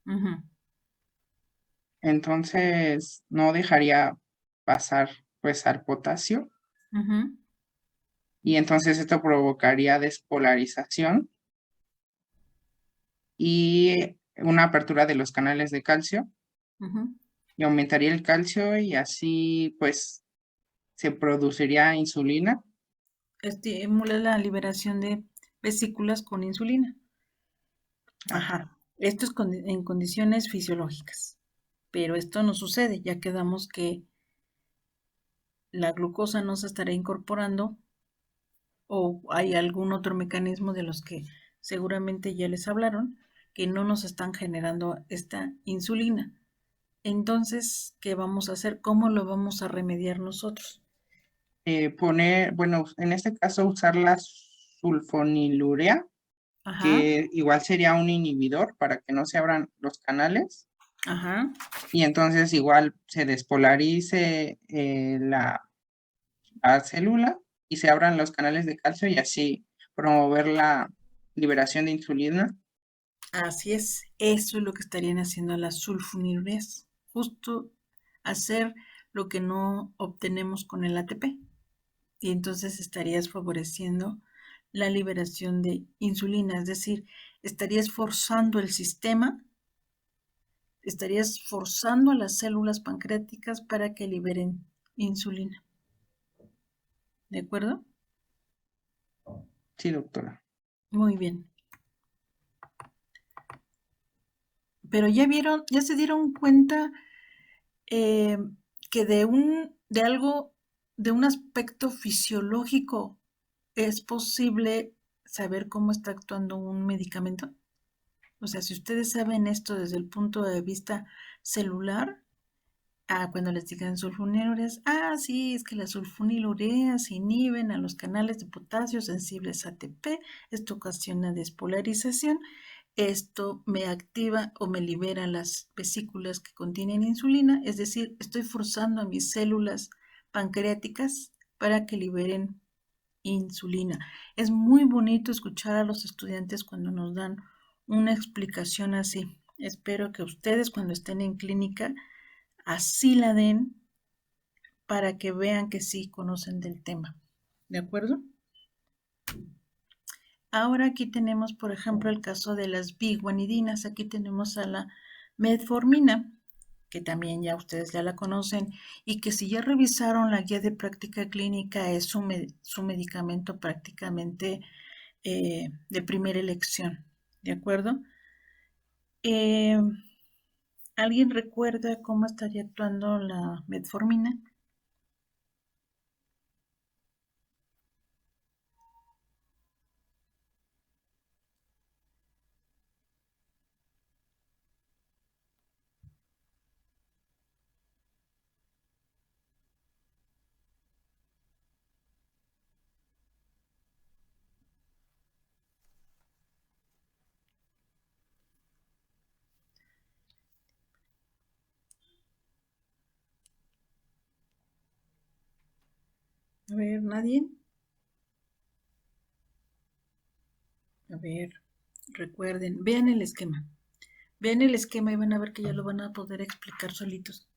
Ujú, entonces no dejaría pasar pues al potasio ujú, y entonces esto provocaría despolarización y una apertura de los canales de calcio ujú. y aumentaría el calcio y así pues se produciría insulina. Estimula la liberación de vesículas con insulina. Ajá. Ajá. Esto es en condiciones fisiológicas. Pero esto no sucede. Ya quedamos que la glucosa no se estará incorporando o hay algún otro mecanismo de los que seguramente ya les hablaron que no nos están generando esta insulina. Entonces, ¿qué vamos a hacer? ¿Cómo lo vamos a remediar nosotros? Bueno, en este caso usar la sulfonilurea, Ajá, que igual sería un inhibidor para que no se abran los canales ajá. y entonces igual se despolarice la célula y se abran los canales de calcio y así promover la liberación de insulina. Así es. Eso es lo que estarían haciendo las sulfonilureas. Justo hacer lo que no obtenemos con el ATP. Y entonces estarías favoreciendo la liberación de insulina, es decir, estarías forzando el sistema, estarías forzando a las células pancreáticas para que liberen insulina. ¿De acuerdo? Sí, doctora. Muy bien. Pero ya vieron, ya se dieron cuenta eh, que de algo, de un aspecto fisiológico, es posible saber cómo está actuando un medicamento. O sea, si ustedes saben esto desde el punto de vista celular, cuando les digan sulfonilureas, sí, es que las sulfonilureas inhiben a los canales de potasio sensibles a ATP, esto ocasiona despolarización, esto me activa o me libera las vesículas que contienen insulina, es decir, estoy forzando a mis células pancreáticas para que liberen insulina. Es muy bonito escuchar a los estudiantes cuando nos dan una explicación así. Espero que ustedes cuando estén en clínica así la den para que vean que sí conocen del tema. ¿De acuerdo? Ahora aquí tenemos, por ejemplo, el caso de las biguanidinas. Aquí tenemos a la metformina, que también ya ustedes ya la conocen y que si ya revisaron la guía de práctica clínica es su medicamento prácticamente de primera elección. ¿De acuerdo? Eh, ¿Alguien recuerda cómo estaría actuando la metformina? A ver, nadie. A ver, recuerden, vean el esquema. Vean el esquema y van a ver que ya lo van a poder explicar solitos.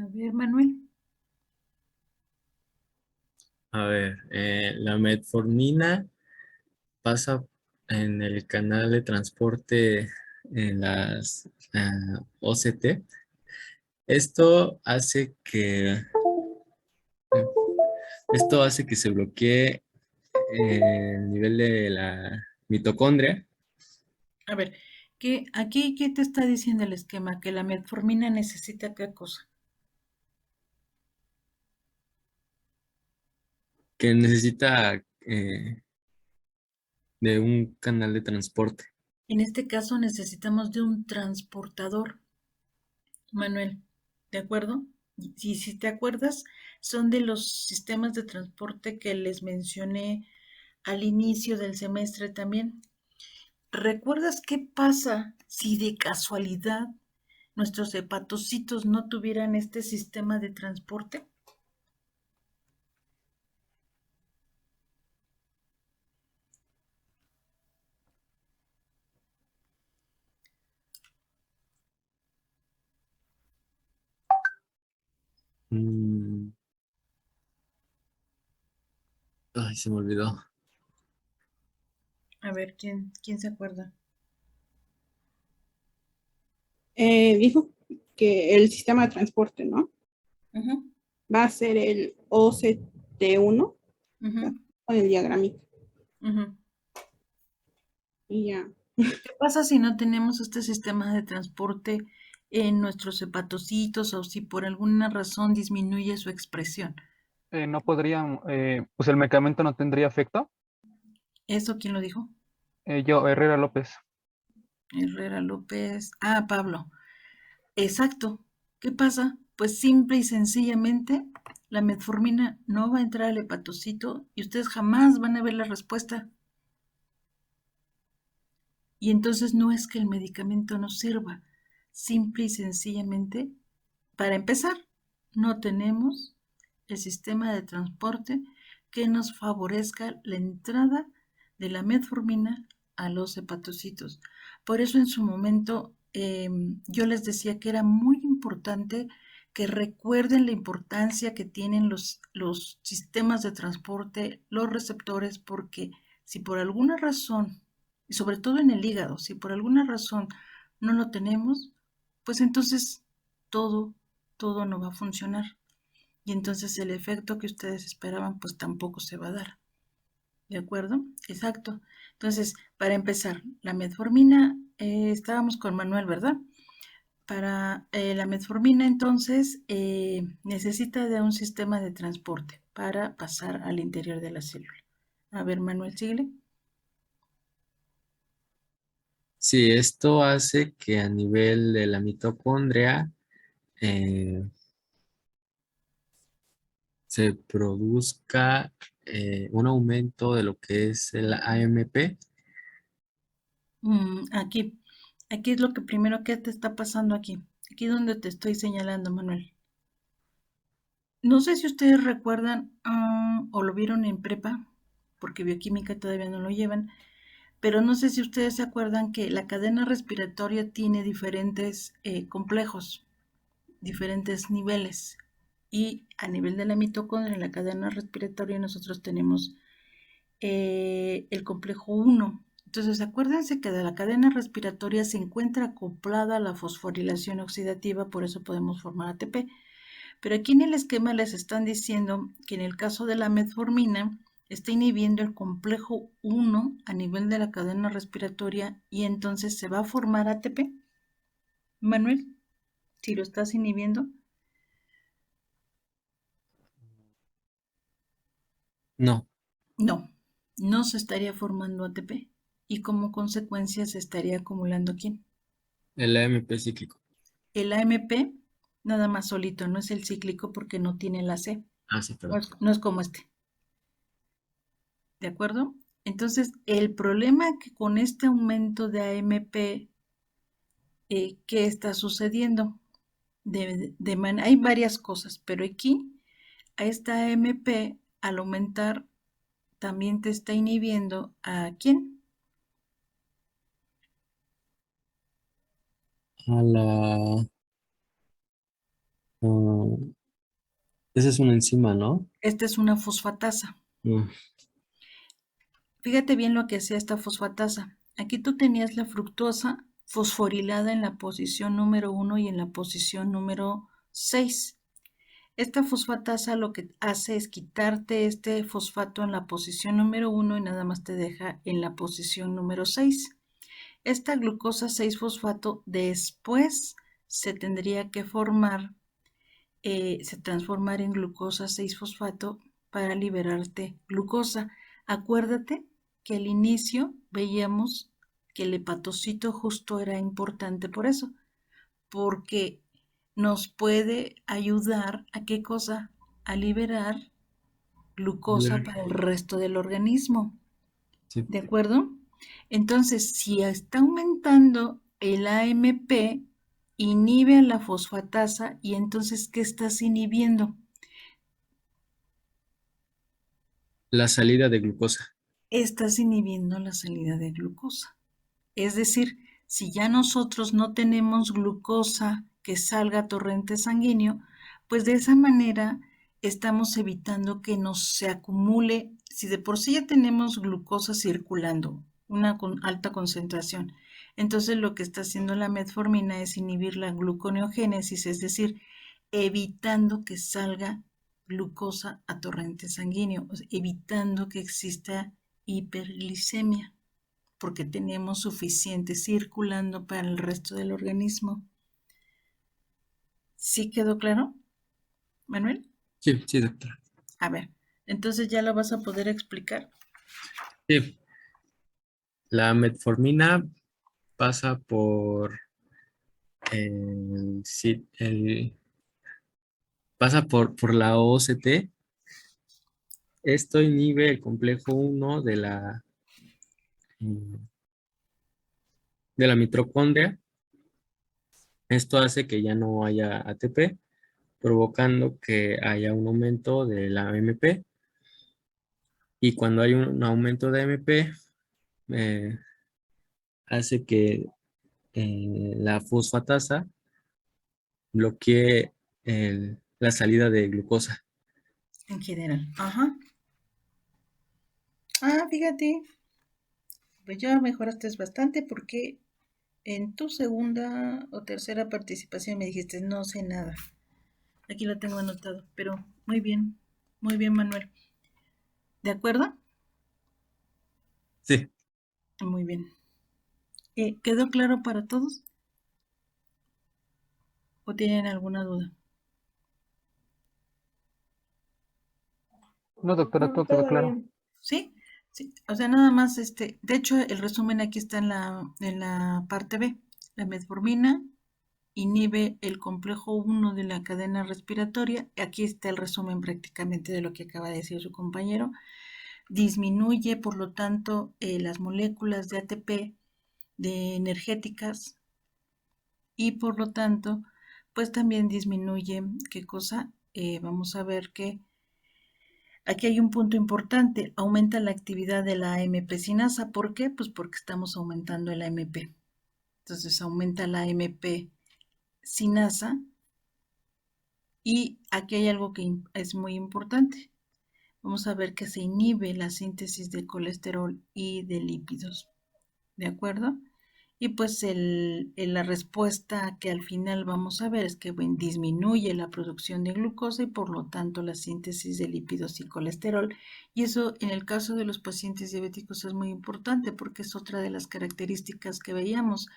A ver, Manuel. A ver, la metformina pasa en el canal de transporte en las OCT. Esto hace que, esto hace que se bloquee el nivel de la mitocondria. A ver, ¿qué te está diciendo el esquema? Que la metformina necesita qué cosa. Que necesita de un canal de transporte. En este caso necesitamos de un transportador, Manuel. ¿De acuerdo? Y si te acuerdas, son de los sistemas de transporte que les mencioné al inicio del semestre también. ¿Recuerdas qué pasa si de casualidad nuestros hepatocitos no tuvieran este sistema de transporte? Mm, Ay, se me olvidó. A ver, ¿quién se acuerda? Dijo que el sistema de transporte, ¿no? Ujú, Va a ser el OCT1 ujú, con el diagramita. ujú. Y ya. ¿Qué pasa si no tenemos este sistema de transporte en nuestros hepatocitos o si por alguna razón disminuye su expresión? No podrían, pues el medicamento no tendría efecto. ¿Eso quién lo dijo? Yo, Herrera López. Herrera López. Ah, Pablo. Exacto. ¿Qué pasa? Pues simple y sencillamente la metformina no va a entrar al hepatocito y ustedes jamás van a ver la respuesta. Y entonces no es que el medicamento no sirva, simple y sencillamente, para empezar, no tenemos el sistema de transporte que nos favorezca la entrada de la metformina a los hepatocitos. Por eso en su momento yo les decía que era muy importante que recuerden la importancia que tienen los sistemas de transporte, los receptores, porque si por alguna razón, y sobre todo en el hígado, si por alguna razón no lo tenemos, pues entonces todo, todo no va a funcionar. Y entonces el efecto que ustedes esperaban, pues tampoco se va a dar. ¿De acuerdo? Exacto. Entonces, para empezar, la metformina, estábamos con Manuel, ¿verdad? Para la metformina, entonces, necesita de un sistema de transporte para pasar al interior de la célula. A ver, Manuel, síguele. Sí, esto hace que a nivel de la mitocondria eh, se produzca un aumento de lo que es el AMP. Aquí es lo que primero que te está pasando aquí. Aquí donde te estoy señalando, Manuel. No sé si ustedes recuerdan o lo vieron en prepa, porque bioquímica todavía no lo llevan, pero no sé si ustedes se acuerdan que la cadena respiratoria tiene diferentes complejos, diferentes niveles. Y a nivel de la mitocondria, en la cadena respiratoria, nosotros tenemos el complejo 1. Entonces, acuérdense que de la cadena respiratoria se encuentra acoplada a la fosforilación oxidativa, por eso podemos formar ATP. Pero aquí en el esquema les están diciendo que en el caso de la metformina está inhibiendo el complejo 1 a nivel de la cadena respiratoria y entonces se va a formar ATP. Manuel, si lo estás inhibiendo, No, no, no se estaría formando ATP y como consecuencia se estaría acumulando ¿quién? el AMP cíclico. El AMP nada más solito, no es el cíclico porque no tiene la C, Ah, sí, no perdón. es como este. ¿De acuerdo? Entonces, el problema que con este aumento de AMP, ¿qué está sucediendo? Hay varias cosas, pero aquí, a esta AMP, al aumentar, también te está inhibiendo a quién? A la... Esa es una enzima, ¿no? Esta es una fosfatasa. Mm, Fíjate bien lo que hacía esta fosfatasa. Aquí tú tenías la fructosa fosforilada en la posición número 1 y en la posición número 6. Esta fosfatasa lo que hace es quitarte este fosfato en la posición número 1 y nada más te deja en la posición número 6. Esta glucosa 6-fosfato después se tendría que se transformar en glucosa 6-fosfato para liberarte glucosa. Acuérdate que al inicio veíamos que el hepatocito justo era importante por eso, porque nos puede ayudar a qué cosa, a liberar glucosa para el resto del organismo. sí. ¿De acuerdo? Entonces, si está aumentando el AMP, inhibe a la fosfatasa y entonces, ¿qué estás inhibiendo? La salida de glucosa. Estás inhibiendo la salida de glucosa. Es decir, si ya nosotros no tenemos glucosa que salga a torrente sanguíneo, pues de esa manera estamos evitando que nos se acumule, si de por sí ya tenemos glucosa circulando, una con alta concentración, entonces lo que está haciendo la metformina es inhibir la gluconeogénesis, es decir, evitando que salga glucosa a torrente sanguíneo, evitando que exista hiperglicemia porque tenemos suficiente circulando para el resto del organismo. ¿Sí quedó claro, Manuel? Sí, sí, doctora. A ver, entonces ya lo vas a poder explicar. Sí. La metformina pasa por pasa por la OCT. Esto inhibe el complejo 1 de la mitocondria. Esto hace que ya no haya ATP, provocando que haya un aumento de la AMP. Y cuando hay un aumento de AMP, hace que la fosfatasa bloquee la salida de glucosa. En general. Ajá. Ah, fíjate. Pues ya mejoraste bastante porque en tu segunda o tercera participación me dijiste no sé nada. Aquí lo tengo anotado, pero muy bien, Manuel. ¿De acuerdo? Sí. Muy bien. ¿Quedó claro para todos? ¿O tienen alguna duda? No, doctora, todo quedó Todo claro. bien. ¿Sí? Sí. O sea, nada más, de hecho, el resumen aquí está en la parte B. La metformina inhibe el complejo 1 de la cadena respiratoria. Aquí está el resumen prácticamente de lo que acaba de decir su compañero. Disminuye, por lo tanto, las moléculas de ATP de energéticas y por lo tanto, pues también disminuye, ¿qué cosa? Vamos a ver que aquí hay un punto importante, aumenta la actividad de la AMP sinasa. ¿Por qué? Pues porque estamos aumentando el AMP. Entonces aumenta la AMP sinasa y aquí hay algo que es muy importante. Vamos a ver que se inhibe la síntesis de colesterol y de lípidos. ¿De acuerdo? Y pues la respuesta que al final vamos a ver es que disminuye la producción de glucosa y por lo tanto la síntesis de lípidos y colesterol. Y eso en el caso de los pacientes diabéticos es muy importante porque es otra de las características que veíamos.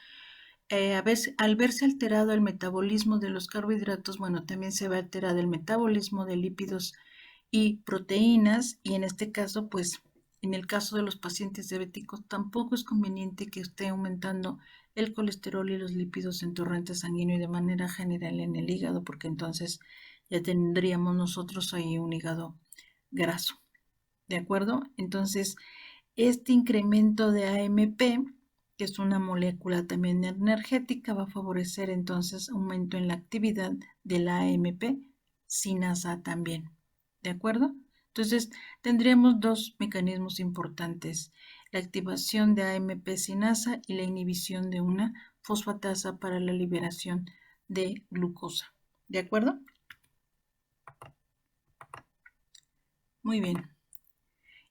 Al verse alterado el metabolismo de los carbohidratos, bueno, también se ve alterado el metabolismo de lípidos y proteínas y en este caso, pues en el caso de los pacientes diabéticos tampoco es conveniente que esté aumentando el colesterol y los lípidos en torrente sanguíneo y de manera general en el hígado, porque entonces ya tendríamos nosotros ahí un hígado graso. ¿De acuerdo? Entonces, este incremento de AMP, que es una molécula también energética, va a favorecer entonces aumento en la actividad de la AMP sinasa también. ¿De acuerdo? Entonces, tendríamos dos mecanismos importantes, la activación de AMP sinasa y la inhibición de una fosfatasa para la liberación de glucosa. ¿De acuerdo? Muy bien.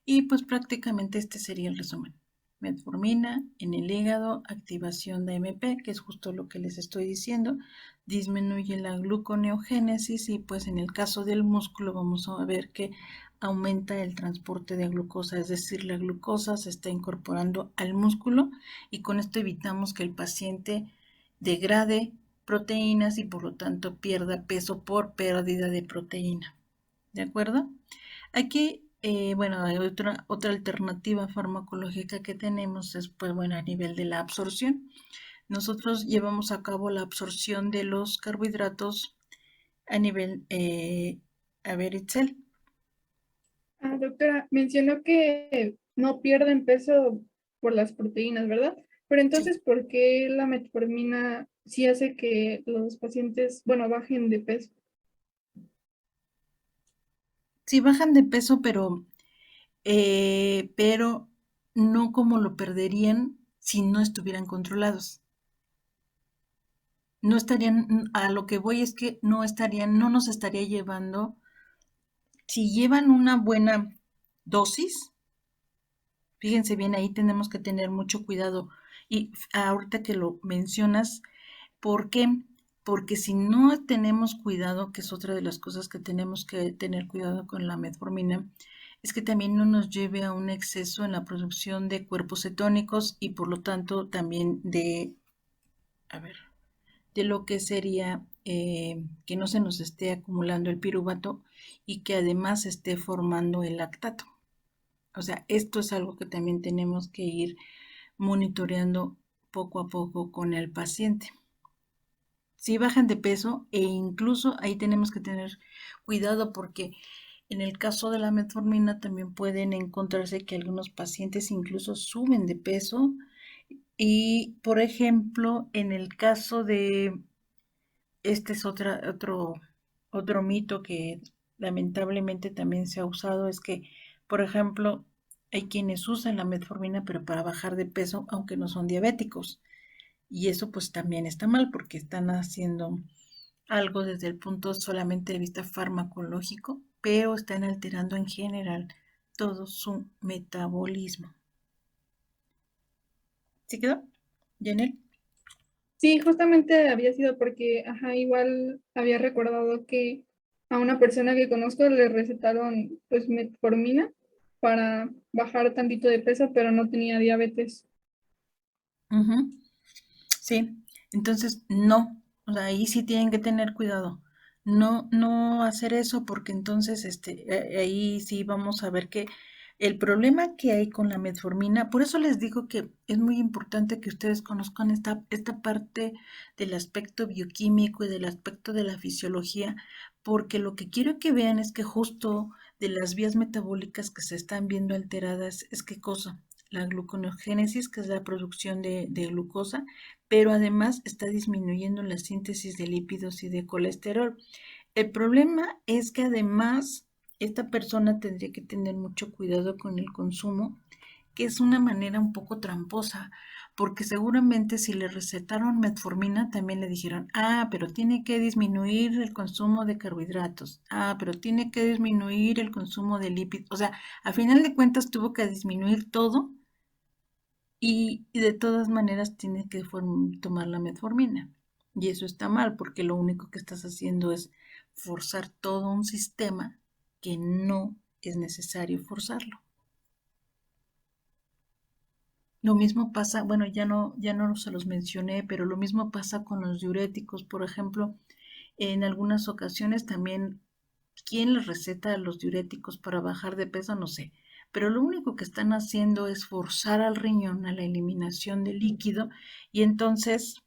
Y pues prácticamente este sería el resumen. Metformina en el hígado, activación de AMP, que es justo lo que les estoy diciendo, disminuye la gluconeogénesis y pues en el caso del músculo vamos a ver que aumenta el transporte de glucosa, es decir, la glucosa se está incorporando al músculo y con esto evitamos que el paciente degrade proteínas y por lo tanto pierda peso por pérdida de proteína. ¿De acuerdo? Aquí, bueno, hay otra alternativa farmacológica que tenemos es, pues, bueno, a nivel de la absorción. Nosotros llevamos a cabo la absorción de los carbohidratos a nivel, a ver, Itzel. Doctora, mencionó que no pierden peso por las proteínas, ¿verdad? Pero entonces, ¿por qué la metformina sí hace que los pacientes, bueno, bajen de peso? Sí, bajan de peso, pero no como lo perderían si no estuvieran controlados. No estarían, a lo que voy es que no nos estaría llevando, si llevan una buena dosis, fíjense bien, ahí tenemos que tener mucho cuidado. Y ahorita que lo mencionas, ¿por qué? Porque si no tenemos cuidado, que es otra de las cosas que tenemos que tener cuidado con la metformina, es que también no nos lleve a un exceso en la producción de cuerpos cetónicos y por lo tanto también a ver, de lo que sería que no se nos esté acumulando el piruvato y que además se esté formando el lactato. O sea, esto es algo que también tenemos que ir monitoreando poco a poco con el paciente. Si bajan de peso e incluso ahí tenemos que tener cuidado porque en el caso de la metformina también pueden encontrarse que algunos pacientes incluso suben de peso y, por ejemplo, en el caso de, este es otro mito que lamentablemente también se ha usado, es que, por ejemplo, hay quienes usan la metformina pero para bajar de peso aunque no son diabéticos. Y eso pues también está mal porque están haciendo algo desde el punto solamente de vista farmacológico, pero están alterando en general todo su metabolismo. ¿Sí quedó, Janel? Sí, justamente había sido porque, ajá, igual había recordado que a una persona que conozco le recetaron pues metformina para bajar tantito de peso, pero no tenía diabetes. Ujú. Sí, entonces no, o sea, ahí sí tienen que tener cuidado. No hacer eso porque entonces ahí sí vamos a ver que el problema que hay con la metformina, por eso les digo que es muy importante que ustedes conozcan esta parte del aspecto bioquímico y del aspecto de la fisiología, porque lo que quiero que vean es que justo de las vías metabólicas que se están viendo alteradas es qué cosa, la gluconeogénesis, que es la producción de glucosa, pero además está disminuyendo la síntesis de lípidos y de colesterol. El problema es que además esta persona tendría que tener mucho cuidado con el consumo, que es una manera un poco tramposa, porque seguramente si le recetaron metformina también le dijeron, pero tiene que disminuir el consumo de carbohidratos, pero tiene que disminuir el consumo de lípidos, o sea, a final de cuentas tuvo que disminuir todo y de todas maneras tiene que tomar la metformina. Y eso está mal porque lo único que estás haciendo es forzar todo un sistema que no es necesario forzarlo. Lo mismo pasa, bueno, ya no se los mencioné, pero lo mismo pasa con los diuréticos. Por ejemplo, en algunas ocasiones también, ¿quién les receta los diuréticos para bajar de peso? No sé. Pero lo único que están haciendo es forzar al riñón a la eliminación de líquido y entonces,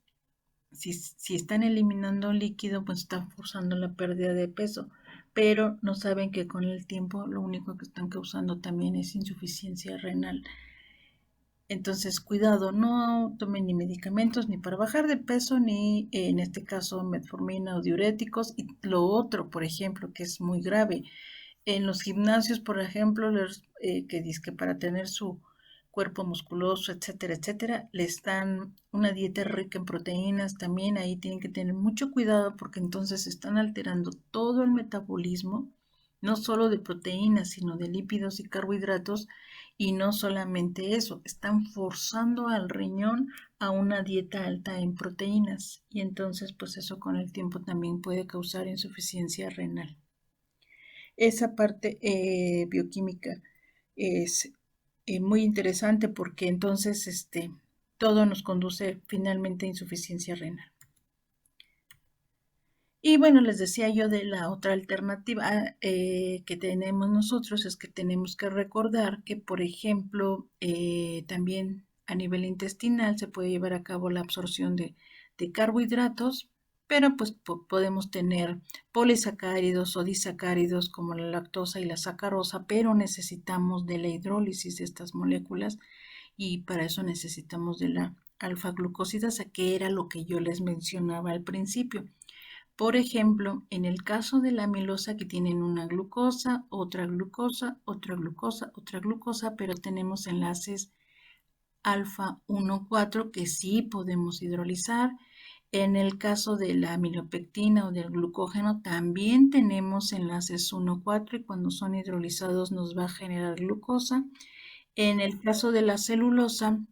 si están eliminando líquido, pues están forzando la pérdida de peso. Pero no saben que con el tiempo lo único que están causando también es insuficiencia renal. Entonces, cuidado, no tomen ni medicamentos ni para bajar de peso, ni en este caso metformina o diuréticos. Y lo otro, por ejemplo, que es muy grave, en los gimnasios, por ejemplo, que dizque para tener su cuerpo musculoso, etcétera, etcétera, les dan una dieta rica en proteínas también. Ahí tienen que tener mucho cuidado porque entonces están alterando todo el metabolismo no solo de proteínas, sino de lípidos y carbohidratos. Y no solamente eso, están forzando al riñón a una dieta alta en proteínas. Y entonces, pues eso con el tiempo también puede causar insuficiencia renal. Esa parte bioquímica es muy interesante porque entonces todo nos conduce finalmente a insuficiencia renal. Y bueno, les decía yo de la otra alternativa que tenemos nosotros, es que tenemos que recordar que, por ejemplo, también a nivel intestinal se puede llevar a cabo la absorción de carbohidratos, pero pues podemos tener polisacáridos o disacáridos como la lactosa y la sacarosa, pero necesitamos de la hidrólisis de estas moléculas y para eso necesitamos de la alfa-glucosidasa, que era lo que yo les mencionaba al principio. Por ejemplo, en el caso de la amilosa, que tienen una glucosa, otra glucosa, otra glucosa, otra glucosa, pero tenemos enlaces alfa 1,4 que sí podemos hidrolizar. En el caso de la amilopectina o del glucógeno también tenemos enlaces 1,4 y cuando son hidrolizados nos va a generar glucosa. En el caso de la celulosa,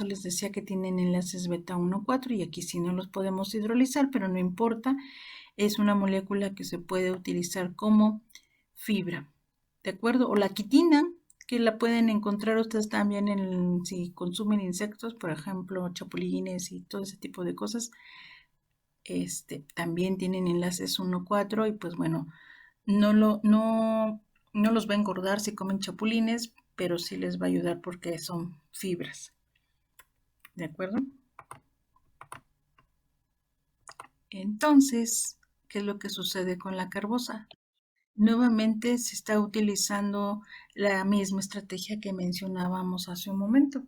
les decía que tienen enlaces beta 1,4 y aquí sí no los podemos hidrolizar, pero no importa, es una molécula que se puede utilizar como fibra, ¿de acuerdo? O la quitina, que la pueden encontrar ustedes también si consumen insectos, por ejemplo, chapulines y todo ese tipo de cosas, también tienen enlaces 1,4 y pues bueno, no los va a engordar si comen chapulines, pero sí les va a ayudar porque son fibras. ¿De acuerdo? Entonces, ¿qué es lo que sucede con la carbosa? Nuevamente se está utilizando la misma estrategia que mencionábamos hace un momento.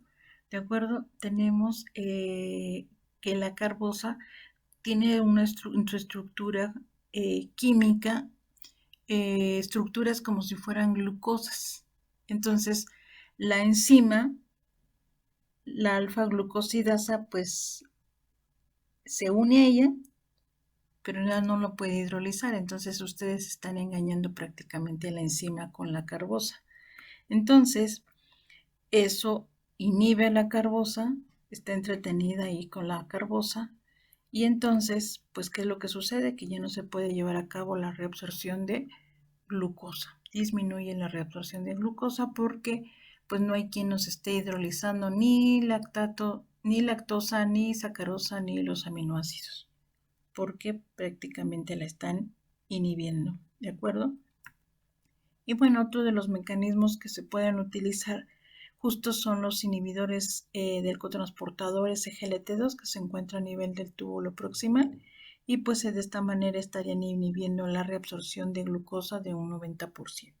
¿De acuerdo? Tenemos que la carbosa tiene una estructura química, estructuras como si fueran glucosas. Entonces, la enzima, la alfa-glucosidasa, pues se une a ella, pero ya no lo puede hidrolizar. Entonces, ustedes están engañando prácticamente a la enzima con la carbosa. Entonces, eso inhibe a la carbosa, está entretenida ahí con la carbosa. Y entonces, pues, ¿qué es lo que sucede? Que ya no se puede llevar a cabo la reabsorción de glucosa. Disminuye la reabsorción de glucosa porque pues no hay quien nos esté hidrolizando ni lactato, ni lactosa, ni sacarosa, ni los aminoácidos, porque prácticamente la están inhibiendo, ¿de acuerdo? Y bueno, otro de los mecanismos que se pueden utilizar justo son los inhibidores del cotransportador SGLT2 que se encuentra a nivel del túbulo proximal y pues de esta manera estarían inhibiendo la reabsorción de glucosa de un 90%.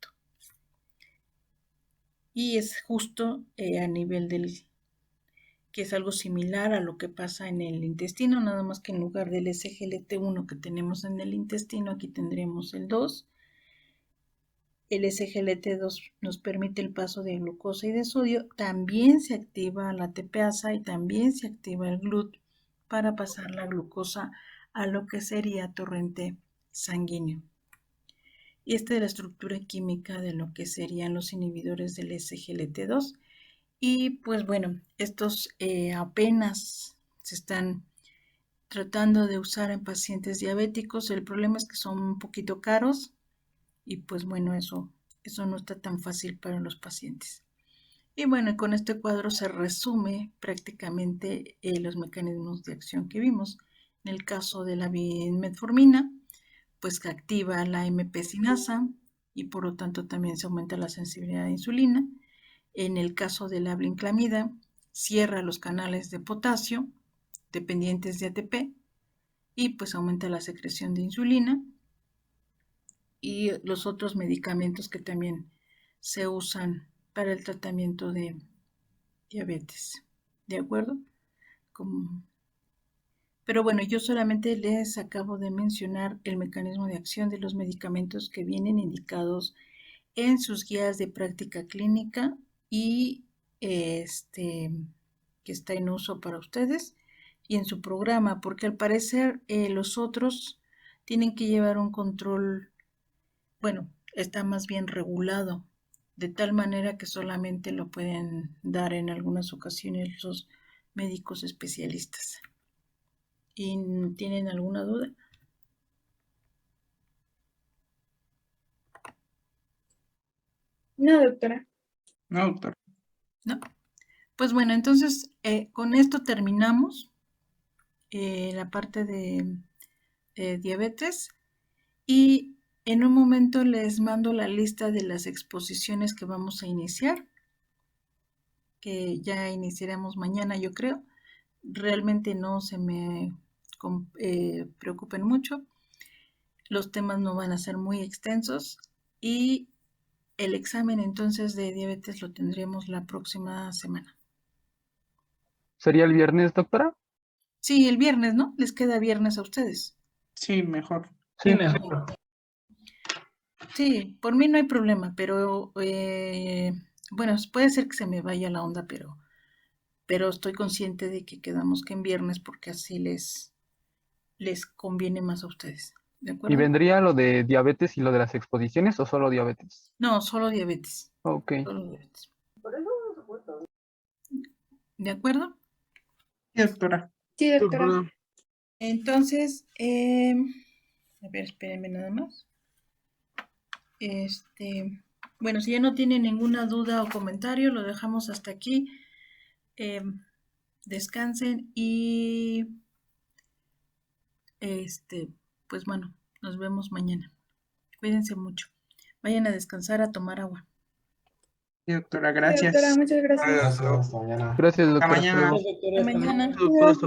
Y es justo a nivel que es algo similar a lo que pasa en el intestino, nada más que en lugar del SGLT1 que tenemos en el intestino, aquí tendremos el 2. El SGLT2 nos permite el paso de glucosa y de sodio. También se activa la ATPasa y también se activa el GLUT para pasar la glucosa a lo que sería torrente sanguíneo. Y esta es la estructura química de lo que serían los inhibidores del SGLT2. Y pues bueno, estos apenas se están tratando de usar en pacientes diabéticos. El problema es que son un poquito caros y pues bueno, eso no está tan fácil para los pacientes. Y bueno, con este cuadro se resume prácticamente los mecanismos de acción que vimos. En el caso de la metformina, pues que activa la MP sinasa y por lo tanto también se aumenta la sensibilidad a insulina. En el caso de la blinclamida, cierra los canales de potasio dependientes de ATP y pues aumenta la secreción de insulina. Y los otros medicamentos que también se usan para el tratamiento de diabetes, ¿de acuerdo? Pero bueno, yo solamente les acabo de mencionar el mecanismo de acción de los medicamentos que vienen indicados en sus guías de práctica clínica y que está en uso para ustedes y en su programa, porque al parecer los otros tienen que llevar un control, bueno, está más bien regulado, de tal manera que solamente lo pueden dar en algunas ocasiones los médicos especialistas. ¿Y tienen alguna duda? No, doctora. No, doctor. No. Pues bueno, entonces con esto terminamos la parte de diabetes y en un momento les mando la lista de las exposiciones que vamos a iniciar, que ya iniciaremos mañana, yo creo. Realmente no se me preocupen mucho. Los temas no van a ser muy extensos y el examen entonces de diabetes lo tendremos la próxima semana. ¿Sería el viernes, doctora? Sí, el viernes, ¿no? Les queda viernes a ustedes. Sí, mejor. Sí, mejor. Sí, por mí no hay problema, pero bueno, puede ser que se me vaya la onda, pero estoy consciente de que quedamos que en viernes porque así les conviene más a ustedes. ¿De ¿Y acuerdo? vendría lo de diabetes y lo de las exposiciones o solo diabetes? No, solo diabetes. Ok. Solo diabetes. ¿De acuerdo? Sí, doctora. Sí, doctora. Entonces, a ver, espérenme nada más. Bueno, si ya no tienen ninguna duda o comentario, lo dejamos hasta aquí. Descansen y pues bueno, nos vemos mañana. Cuídense mucho. Vayan a descansar, a tomar agua. Sí, doctora, Sí, doctora, gracias. muchas gracias. Gracias, Hasta doctora. Hasta mañana. luego. Doctora, Hasta mañana. Adiós.